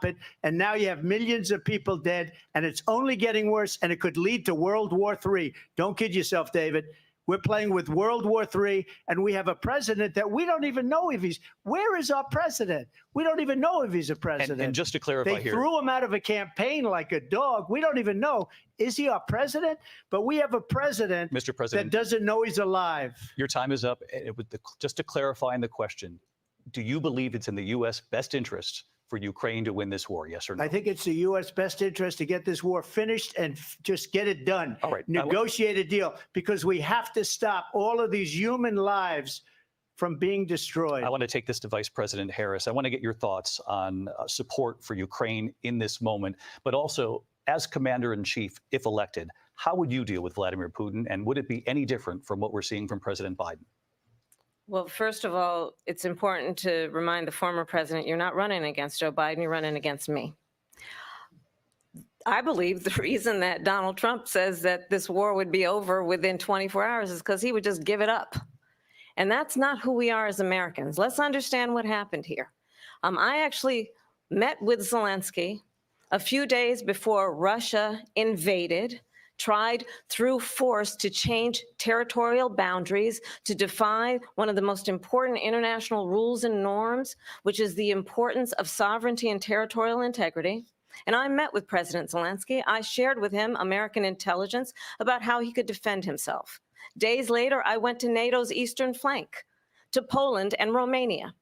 it. And now you have millions of people dead, and it's only getting worse, and it could lead to World War III. Don't kid yourself, David. We're playing with World War III, and we have a president that we don't even know if where is our president? We don't even know if he's a president. And just to clarify they here. threw him out of a campaign like a dog. We don't even know. Is he our president? But we have a president, Mr. President, that doesn't know he's alive. Your time is up. Just to clarify in the question, do you believe it's in the U.S. best interest for Ukraine to win this war, yes or no? I think it's the U.S. best interest to get this war finished and just get it done. All right. Negotiate a deal, because we have to stop all of these human lives from being destroyed. I want to take this to Vice President Harris. I want to get your thoughts on support for Ukraine in this moment, but also as Commander-in-Chief, if elected, how would you deal with Vladimir Putin, and would it be any different from what we're seeing from President Biden? Well, first of all, it's important to remind the former president, you're not running against Joe Biden, you're running against me. I believe the reason that Donald Trump says that this war would be over within 24 hours is because he would just give it up. And that's not who we are as Americans. Let's understand what happened here. I actually met with Zelensky a few days before Russia invaded, tried through force to change territorial boundaries, to defy one of the most important international rules and norms, which is the importance of sovereignty and territorial integrity. And I met with President Zelensky. I shared with him American intelligence about how he could defend himself. Days later, I went to NATO's eastern flank. to Poland and Romania.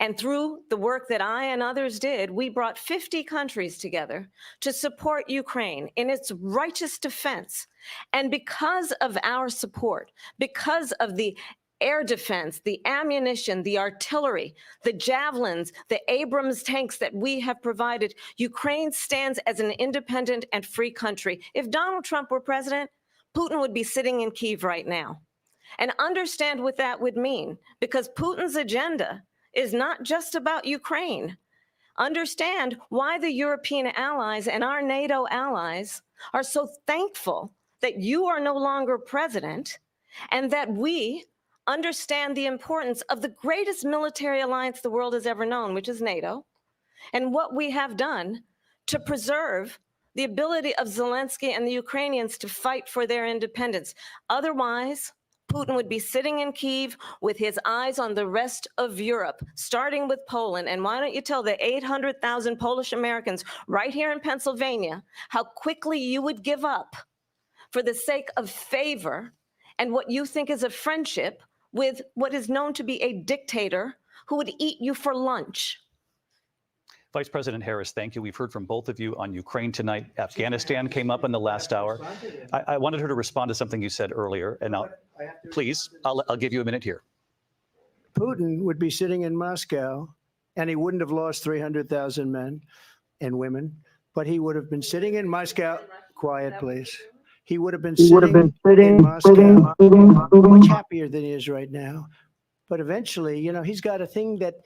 And through the work that I and others did, we brought 50 countries together to support Ukraine in its righteous defense. And because of our support, because of the air defense, the ammunition, the artillery, the javelins, the Abrams tanks that we have provided, Ukraine stands as an independent and free country. If Donald Trump were president, Putin would be sitting in Kyiv right now. And understand what that would mean, because Putin's agenda is not just about Ukraine. Understand why the European allies and our NATO allies are so thankful that you are no longer president, and that we understand the importance of the greatest military alliance the world has ever known, which is NATO, and what we have done to preserve the ability of Zelensky and the Ukrainians to fight for their independence. Otherwise, Putin would be sitting in Kyiv with his eyes on the rest of Europe, starting with Poland. And why don't you tell the 800,000 Polish Americans right here in Pennsylvania how quickly you would give up for the sake of favor and what you think is a friendship with what is known to be a dictator who would eat you for lunch. Vice President Harris, thank you. We've heard from both of you on Ukraine tonight. Afghanistan came up in the last hour. I wanted her to respond to something you said earlier, and I'll give you a minute here. Putin would be sitting in Moscow, and he wouldn't have lost 300,000 men and women, but he would have been sitting in Moscow. Quiet, please. He would have been sitting in Moscow, much happier than he is right now. But eventually, you know, he's got a thing that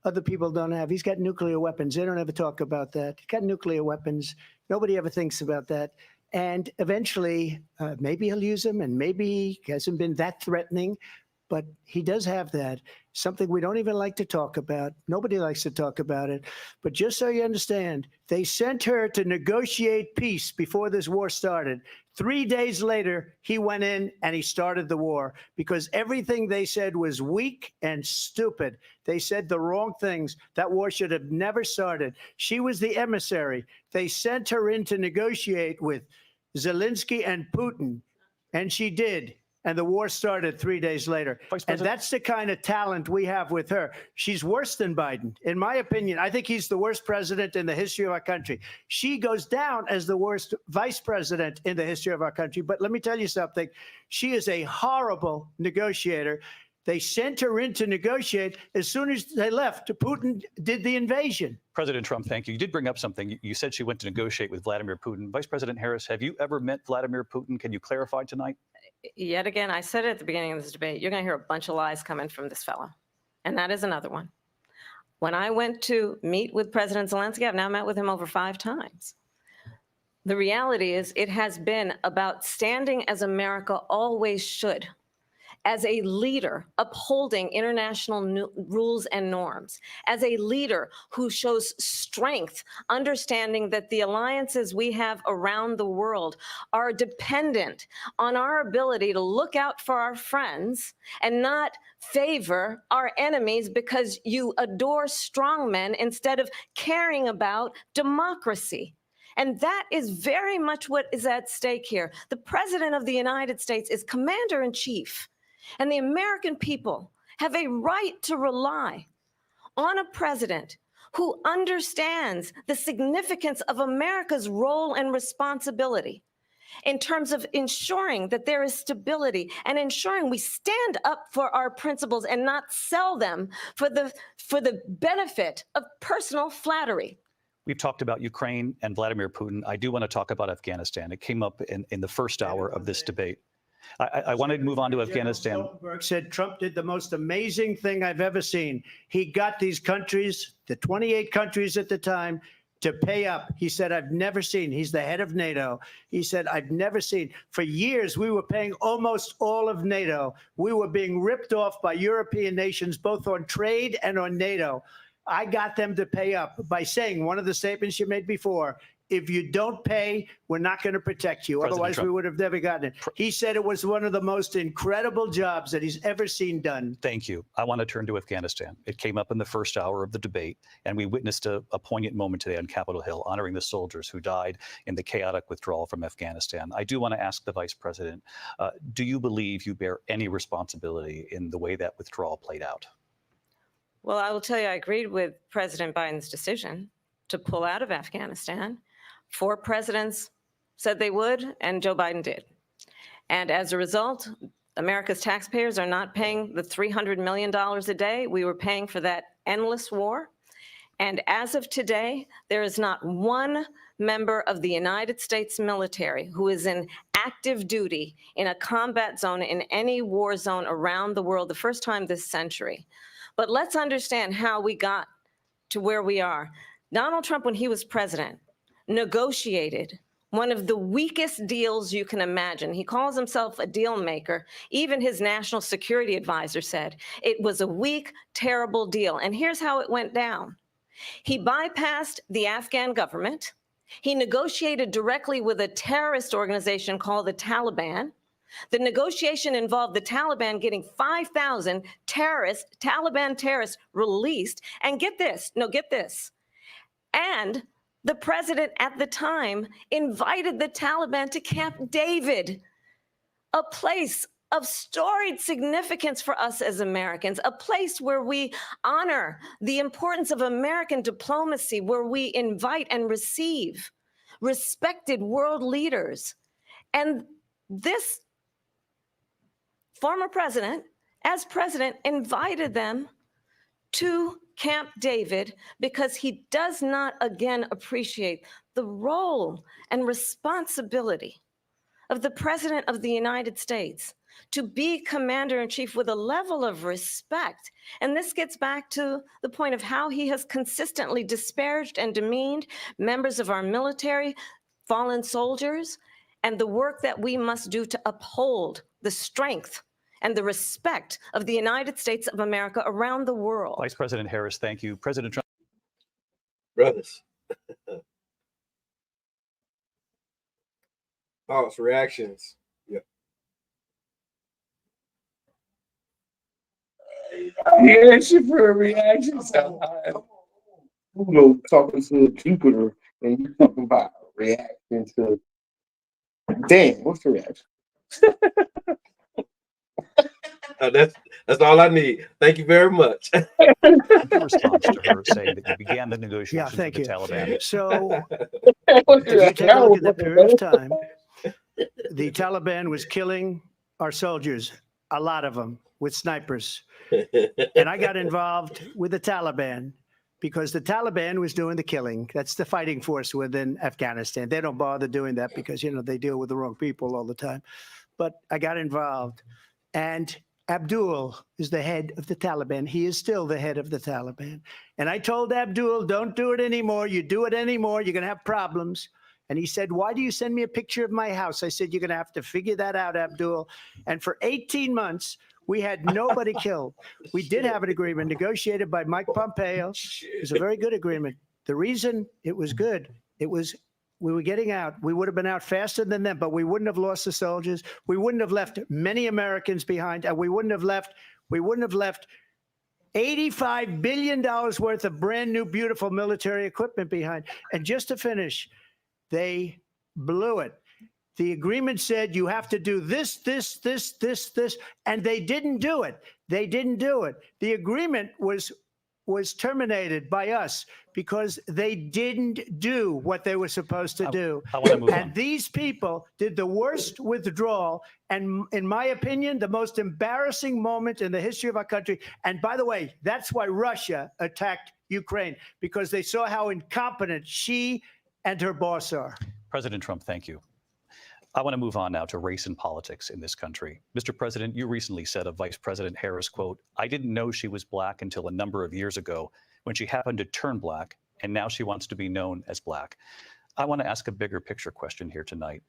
other people don't have. He's got nuclear weapons. They don't ever talk about that. He's got nuclear weapons. Nobody ever thinks about that. And eventually, maybe he'll use them, and maybe he hasn't been that threatening. But he does have that, something we don't even like to talk about. Nobody likes to talk about it. But just so you understand, they sent her to negotiate peace before this war started. 3 days later, he went in and he started the war because everything they said was weak and stupid. They said the wrong things. That war should have never started. She was the emissary. They sent her in to negotiate with Zelensky and Putin, and she did. And the war started 3 days later. And that's the kind of talent we have with her. She's worse than Biden. In my opinion, I think he's the worst president in the history of our country. She goes down as the worst vice president in the history of our country. But let me tell you something. She is a horrible negotiator. They sent her in to negotiate. As soon as they left, Putin did the invasion. President Trump, thank you. You did bring up something. You said she went to negotiate with Vladimir Putin. Vice President Harris, have you ever met Vladimir Putin? Can you clarify tonight? Yet again, I said it at the beginning of this debate, you're going to hear a bunch of lies coming from this fellow. And that is another one. When I went to meet with President Zelensky, I've now met with him over 5 times. The reality is it has been about standing as America always should, as a leader upholding international rules and norms, as a leader who shows strength, understanding that the alliances we have around the world are dependent on our ability to look out for our friends and not favor our enemies because you adore strong men instead of caring about democracy. And that is very much what is at stake here. The President of the United States is commander-in-chief. And the American people have a right to rely on a president who understands the significance of America's role and responsibility in terms of ensuring that there is stability and ensuring we stand up for our principles and not sell them for the benefit of personal flattery. We've talked about Ukraine and Vladimir Putin. I do want to talk about Afghanistan. It came up in the first hour of this debate. I wanted to move on to Afghanistan. Stoltenberg said Trump did the most amazing thing I've ever seen. He got these countries, the 28 countries at the time, to pay up. He said, I've never seen, he's the head of NATO. He said, I've never seen. For years, we were paying almost all of NATO. We were being ripped off by European nations, both on trade and on NATO. I got them to pay up by saying one of the statements you made before, if you don't pay, we're not going to protect you. President Otherwise, Trump. we would have never gotten it. He said it was one of the most incredible jobs that he's ever seen done. Thank you. I want to turn to Afghanistan. It came up in the first hour of the debate, and we witnessed a poignant moment today on Capitol Hill, honoring the soldiers who died in the chaotic withdrawal from Afghanistan. I do want to ask the Vice President, do you believe you bear any responsibility in the way that withdrawal played out? Well, I will tell you, I agreed with President Biden's decision to pull out of Afghanistan. 4 presidents said they would, and Joe Biden did. And as a result, America's taxpayers are not paying the $300 million a day we were paying for that endless war. And as of today, there is not one member of the United States military who is in active duty in a combat zone in any war zone around the world, the first time this century. But let's understand how we got to where we are. Donald Trump, when he was president, negotiated one of the weakest deals you can imagine. He calls himself a deal maker. Even his national security advisor said it was a weak, terrible deal. And here's how it went down. He bypassed the Afghan government. He negotiated directly with a terrorist organization called the Taliban. The negotiation involved the Taliban getting 5,000 Taliban terrorists released. And get this, and the president at the time invited the Taliban to Camp David, a place of storied significance for us as Americans, a place where we honor the importance of American diplomacy, where we invite and receive respected world leaders. And this former president, as president, invited them to Camp David because he does not again appreciate the role and responsibility of the President of the United States to be commander-in-chief with a level of respect. And this gets back to the point of how he has consistently disparaged and demeaned members of our military, fallen soldiers, and the work that we must do to uphold the strength and the respect of the United States of America around the world. Vice President Harris, thank you. President Trump. Brothers. Thoughts, reactions. Yeah. Yeah, shit for a reaction. Pluto talking to Jupiter, and you talking about reacting to. Damn, what's the reaction? That's all I need. Thank you very much. Your response to her saying that you began the negotiations with the Taliban. So, if you take a look at that period of time, the Taliban was killing our soldiers, a lot of them, with snipers. And I got involved with the Taliban because the Taliban was doing the killing. That's the fighting force within Afghanistan. They don't bother doing that because, they deal with the wrong people all the time. But I got involved. And Abdul is the head of the Taliban. He is still the head of the Taliban. And I told Abdul, don't do it anymore. You do it anymore, you're going to have problems. And he said, why do you send me a picture of my house? I said, you're going to have to figure that out, Abdul. And for 18 months, we had nobody killed. We did have an agreement negotiated by Mike Pompeo. It was a very good agreement. The reason it was good, we were getting out. We would have been out faster than them, but we wouldn't have lost the soldiers. We wouldn't have left many Americans behind, and we wouldn't have left $85 billion worth of brand new, beautiful military equipment behind. And just to finish, they blew it. The agreement said you have to do this, and they didn't do it. They didn't do it. The agreement was terminated by us because they didn't do what they were supposed to do. I want to move and on. These people did the worst withdrawal and, in my opinion, the most embarrassing moment in the history of our country. And by the way, that's why Russia attacked Ukraine, because they saw how incompetent she and her boss are. President Trump, thank you. I want to move on now to race and politics in this country. Mr. President, you recently said of Vice President Harris, quote, I didn't know she was black until a number of years ago when she happened to turn black, and now she wants to be known as black. I want to ask a bigger picture question here tonight.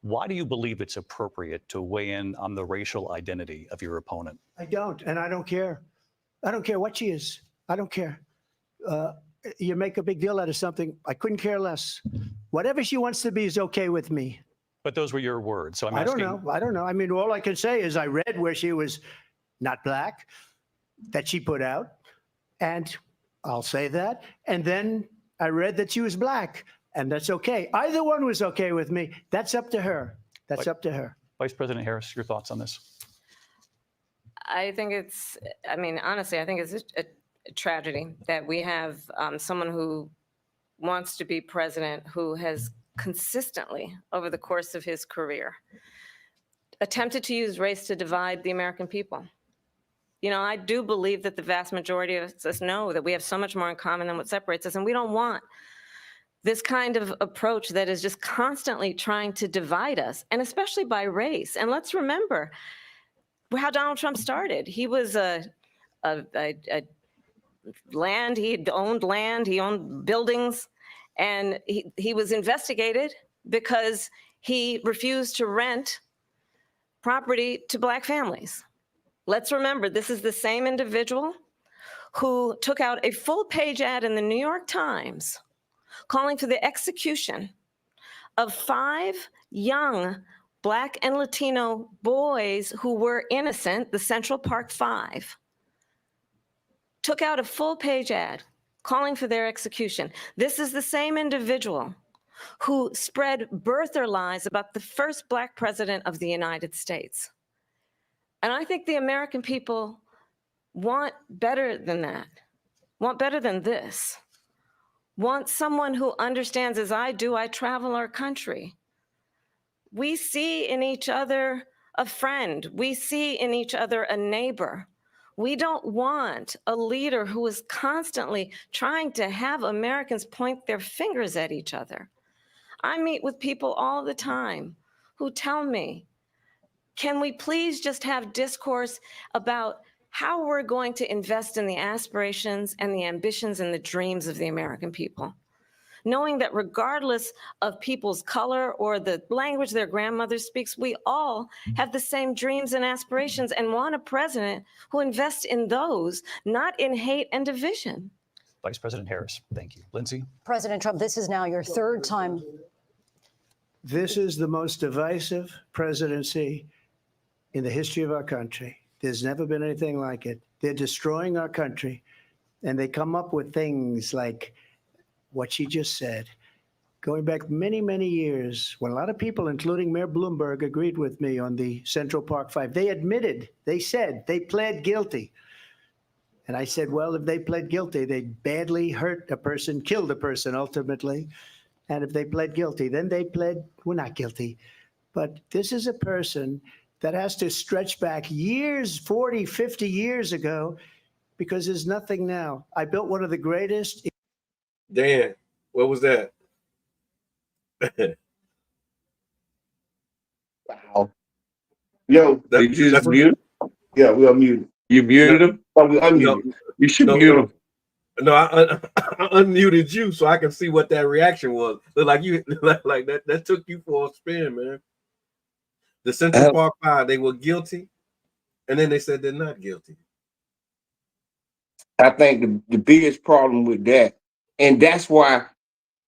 Why do you believe it's appropriate to weigh in on the racial identity of your opponent? I don't, and I don't care. I don't care what she is. I don't care. You make a big deal out of something. I couldn't care less. Whatever she wants to be is okay with me. But those were your words. So I'm I don't asking. know. I don't know. I mean, all I can say is I read where she was not black, that she put out, and I'll say that. And then I read that she was black, and that's okay. Either one was okay with me. That's up to her. That's up to her. Vice President Harris, your thoughts on this? I think it's, I mean, honestly, I think it's a tragedy that we have someone who wants to be president who has consistently, over the course of his career, attempted to use race to divide the American people. You know, I do believe that the vast majority of us know that we have so much more in common than what separates us, and we don't want this kind of approach that is just constantly trying to divide us, and especially by race. And let's remember how Donald Trump started. He was land, he owned buildings, and he was investigated because he refused to rent property to Black families. Let's remember, this is the same individual who took out a full-page ad in the New York Times calling for the execution of 5 young Black and Latino boys who were innocent, the Central Park 5. Took out a full-page ad calling for their execution. This is the same individual who spread birther lies about the first Black president of the United States. And I think the American people want better than that, want better than this, want someone who understands, as I do, I travel our country. We see in each other a friend. We see in each other a neighbor. We don't want a leader who is constantly trying to have Americans point their fingers at each other. I meet with people all the time who tell me, can we please just have discourse about how we're going to invest in the aspirations and the ambitions and the dreams of the American people? Knowing that regardless of people's color or the language their grandmother speaks, we all have the same dreams and aspirations and want a president who invests in those, not in hate and division. Vice President Harris, thank you. Lindsay? President Trump, this is now your 3rd time. This is the most divisive presidency in the history of our country. There's never been anything like it. They're destroying our country, and they come up with things like what she just said, going back many, many years, when a lot of people, including Mayor Bloomberg, agreed with me on the Central Park 5. They admitted, they said, they pled guilty. And I said, well, if they pled guilty, they badly hurt a person, killed a person ultimately. And if they pled guilty, then they pled, we're not guilty. But this is a person that has to stretch back years, 40, 50 years ago, because there's nothing now. I built one of the greatest. Dan, what was that? Wow. Yo, did you just mute? Yeah, we are muted. You muted him? Oh, we unmuted. You should mute him. No, I unmuted you so I can see what that reaction was. Look like you like that took you for a spin, man. The Central Park 5, they were guilty, and then they said they're not guilty. I think the biggest problem with that, and that's why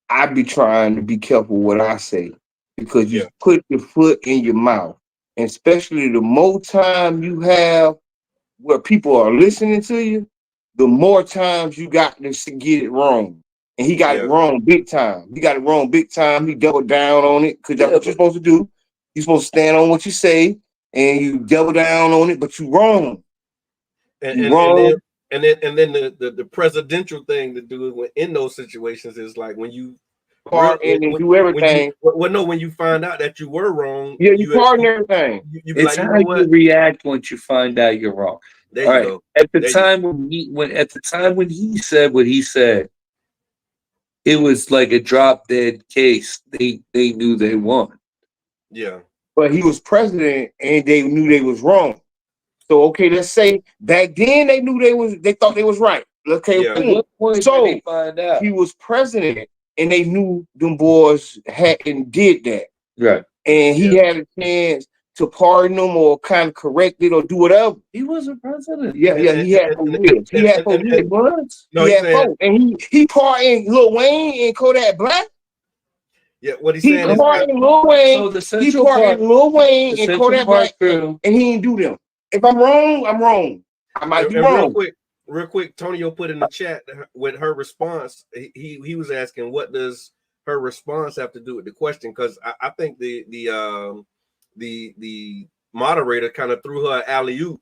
I be trying to be careful what I say, because you put your foot in your mouth, and especially the more time you have where people are listening to you, the more times you got to get it wrong. And he got it wrong big time. He got it wrong big time. He doubled down on it because that's what you're supposed to do. You're supposed to stand on what you say, and you double down on it, but you're wrong. And then the presidential thing to do in those situations is like when you do everything. When you find out that you were wrong, you pardon everything. It's like, how you react once you find out you're wrong. There you go. At the time when he said what he said, it was like a drop dead case. They knew they won. Yeah. But he was president and they knew they was wrong. So okay, let's say back then they knew they thought they was right. Okay, so he was president and they knew them boys hadn't did that. Right. And he had a chance to pardon them or kind of correct it or do whatever. He wasn't president. Yeah, he had 4 years. He had 4 years. He had 4. And he pardoned Lil Wayne and Kodak Black. Yeah, what he's He saying is part in Lil Wayne. So the He Central part Park, in Lil Wayne the and Central Kodak Park Black, crew. and he didn't do them. If I'm wrong, I'm wrong. I might be and wrong. real quick, Tonio put in the chat with her response. He was asking, what does her response have to do with the question? Because I think the moderator kind of threw her alley oop,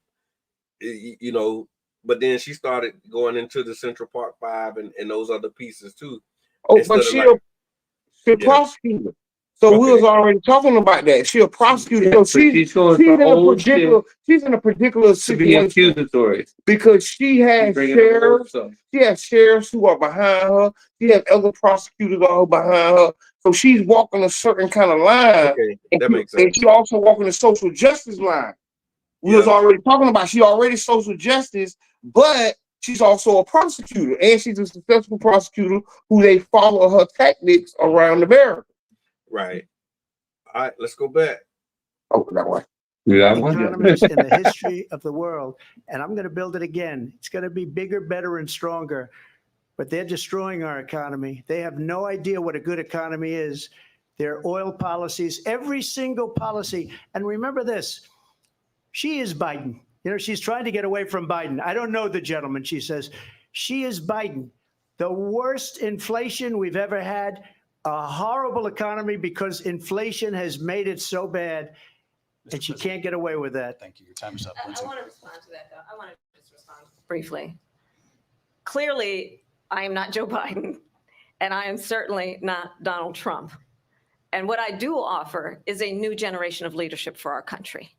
you know, but then she started going into the Central Park Five and those other pieces too. Oh, Instead but of she like, a prosecutor. So we Okay. was already talking about that. She a prosecutor. So But she's going she's for in a old particular shit she's in a particular to be situation accusatory. because she has Bringing up old sheriffs. stuff. She has sheriffs who are behind her. She has other prosecutors all behind her. So she's walking a certain kind of line. Okay, And that makes and sense. she also walking the social justice line. We was already talking about she already social justice, but she's also a prosecutor, and she's a successful prosecutor who they follow her tactics around America. Right. All right, let's go back. Oh, that way. Economies in the history of the world, and I'm going to build it again. It's going to be bigger, better, and stronger. But they're destroying our economy. They have no idea what a good economy is. Their oil policies, every single policy. And remember this, she is Biden. You know, she's trying to get away from Biden. I don't know the gentleman, she says. She is Biden. The worst inflation we've ever had, a horrible economy because inflation has made it so bad, and she can't get away with that. Thank you. Your time is up. I want to respond to that, though. I want to just respond briefly. Clearly, I am not Joe Biden, and I am certainly not Donald Trump. And what I do offer is a new generation of leadership for our country,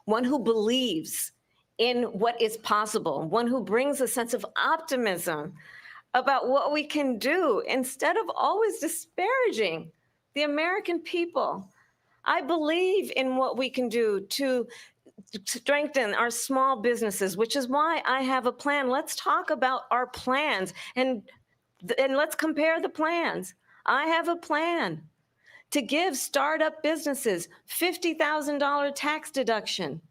one who believes in what is possible, one who brings a sense of optimism about what we can do instead of always disparaging the American people. I believe in what we can do to strengthen our small businesses, which is why I have a plan. Let's talk about our plans and let's compare the plans. I have a plan to give startup businesses $50,000 tax deduction,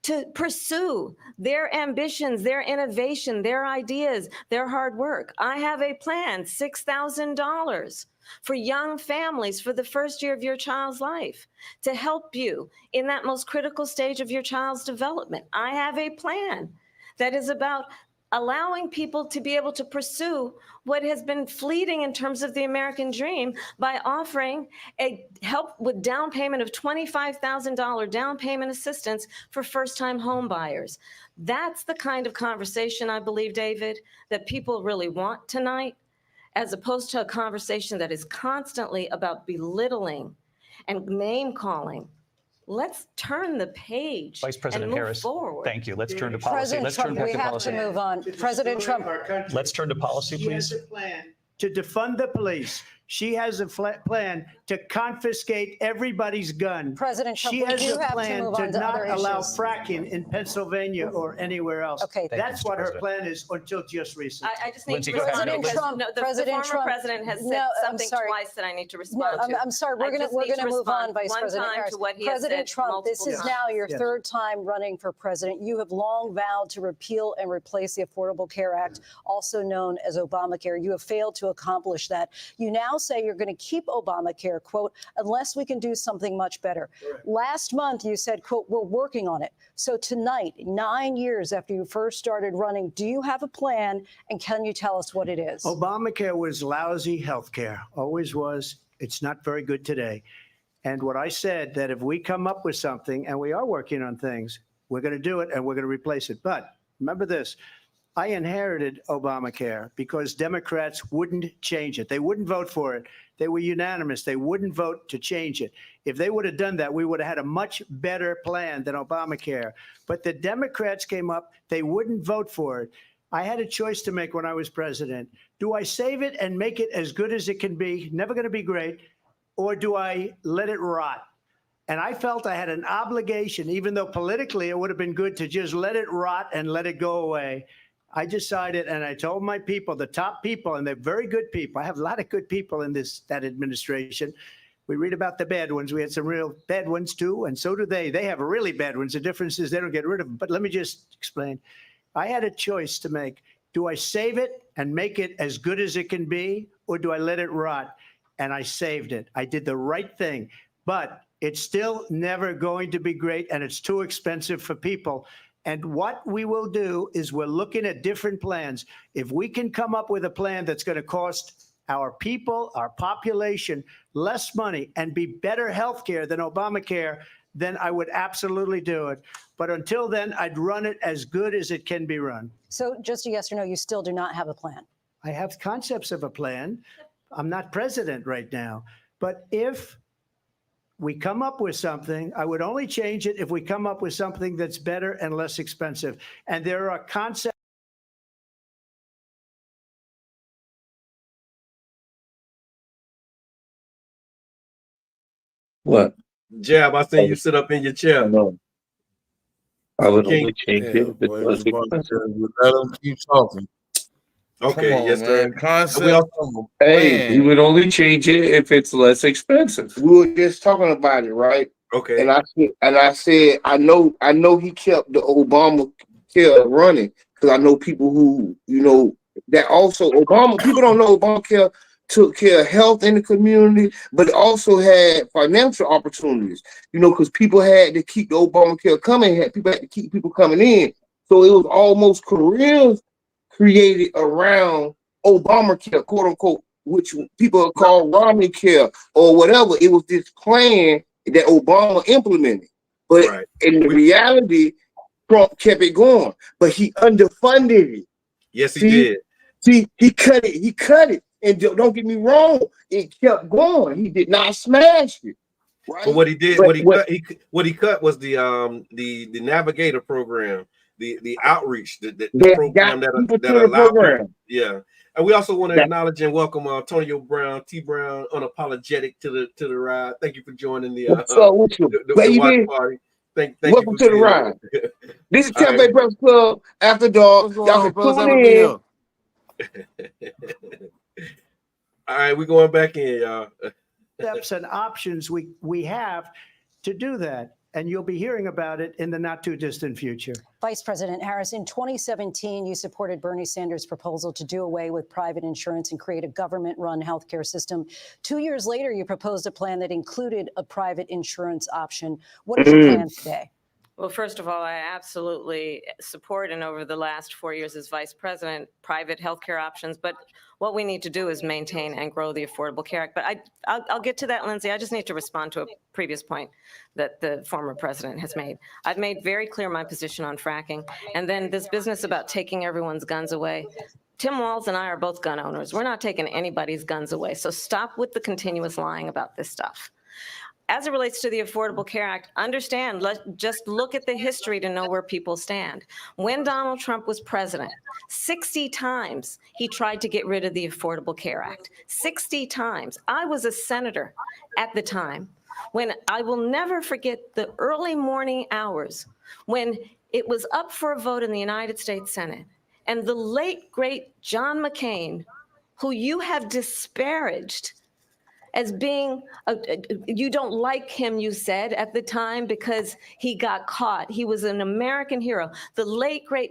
to pursue their ambitions, their innovation, their ideas, their hard work. I have a plan, $6,000 for young families for the first year of your child's life, to help you in that most critical stage of your child's development. I have a plan that is about allowing people to be able to pursue what has been fleeting in terms of the American dream by offering a help with down payment of $25,000 down payment assistance for first-time home buyers. That's the kind of conversation, I believe, David, that people really want tonight, as opposed to a conversation that is constantly about belittling and name-calling. Let's turn the page Vice President and move Harris, forward. thank you. Let's turn to policy. President Let's turn Trump, back we to have policy. to move on. President Trump. Let's turn to policy, She has please. a plan to defund the police. She has a plan to confiscate everybody's gun. President Trump, she we has do a have to plan move to on to not other allow issues. fracking in Pennsylvania or anywhere else. Okay. Thank you, That's Mr. what her President. plan is until just recently. I just need Lindsay, to go ahead. respond President because Trump, the President former Trump, president has said no, I'm something sorry. twice that I need to No, respond to. I'm sorry. I We're just going need to move on, respond Vice one President time Harris. to what he has President said Trump, this multiple is times. now your Yes. third time running for president. You have long vowed to repeal and replace the Affordable Care Act, also known as Obamacare. You have failed to accomplish that. You now say you're going to keep Obamacare, quote, unless we can do something much better. Correct. Last month, you said, quote, we're working on it. So tonight, 9 years after you first started running, do you have a plan, and can you tell us what it is? Obamacare was lousy health care, always was. It's not very good today. And what I said, that if we come up with something, and we are working on things, we're going to do it and we're going to replace it. But remember this, I inherited Obamacare because Democrats wouldn't change it. They wouldn't vote for it. They were unanimous. They wouldn't vote to change it. If they would have done that, we would have had a much better plan than Obamacare. But the Democrats came up. They wouldn't vote for it. I had a choice to make when I was president. Do I save it and make it as good as it can be, never going to be great, or do I let it rot? And I felt I had an obligation, even though politically it would have been good to just let it rot and let it go away. I decided, and I told my people, the top people, and they're very good people. I have a lot of good people in that administration. We read about the bad ones. We had some real bad ones too, and so do they. They have really bad ones. The difference is they don't get rid of them. But let me just explain. I had a choice to make. Do I save it and make it as good as it can be, or do I let it rot? and I saved it. I did the right thing, but it's still never going to be great, and it's too expensive for people. And what we will do is we're looking at different plans. If we can come up with a plan that's going to cost our people, our population, less money and be better health care than Obamacare, then I would absolutely do it. But until then, I'd run it as good as it can be run. So just a yes or no, you still do not have a plan? I have concepts of a plan. I'm not president right now. But if we come up with something, I would only change it if we come up with something that's better and less expensive. And there are concepts. What? Jab, I seen you sit up in your chair. No. I would King. only change it if it was expensive. Let them keep talking. Okay, Come on, yes, sir. man. Concept We of also- a Hey, plan. he would only change it if it's less expensive. We were just talking about it, right? Okay. And I said, I know he kept the Obamacare running because I know people who, that also people don't know Obamacare took care of health in the community, but it also had financial opportunities, because people had to keep the Obamacare coming, people had to keep people coming in. So it was almost careers created around Obamacare, quote unquote, which people call Romney care or whatever. It was this plan that Obama implemented. But in the reality, Trump kept it going, but he underfunded it. Yes, he did. See, he cut it. And don't get me wrong, it kept going. He did not smash it. Right? But what he did, But what he cut was the Navigator program, the outreach, the that program got that people to the allowed program. people, yeah. And we also want to That- acknowledge and welcome Antonio Brown, T Brown, unapologetic to the ride. Thank you for joining the What's up with you? the Baby? watch party. Thank Welcome you to the ride. This is All Cafe right. Breakfast Club After Dark. Y'all can tune in. All right, we're going back in, y'all. Steps and options we have to do that. And you'll be hearing about it in the not too distant future. Vice President Harris, in 2017, you supported Bernie Sanders' proposal to do away with private insurance and create a government-run healthcare system. 2 years later, you proposed a plan that included a private insurance option. What is your plan today? Well, first of all, I absolutely support, and over the last 4 years as vice president, private healthcare options. But what we need to do is maintain and grow the Affordable Care Act. But I'll get to that, Lindsay. I just need to respond to a previous point that the former president has made. I've made very clear my position on fracking. And then this business about taking everyone's guns away. Tim Walz and I are both gun owners. We're not taking anybody's guns away. So stop with the continuous lying about this stuff. As it relates to the Affordable Care Act, understand, just look at the history to know where people stand. When Donald Trump was president, 60 times he tried to get rid of the Affordable Care Act. 60 times. I was a senator at the time when I will never forget the early morning hours when it was up for a vote in the United States Senate. And the late, great John McCain, who you have disparaged as being, you don't like him, you said at the time, because he got caught. He was an American hero. The late, great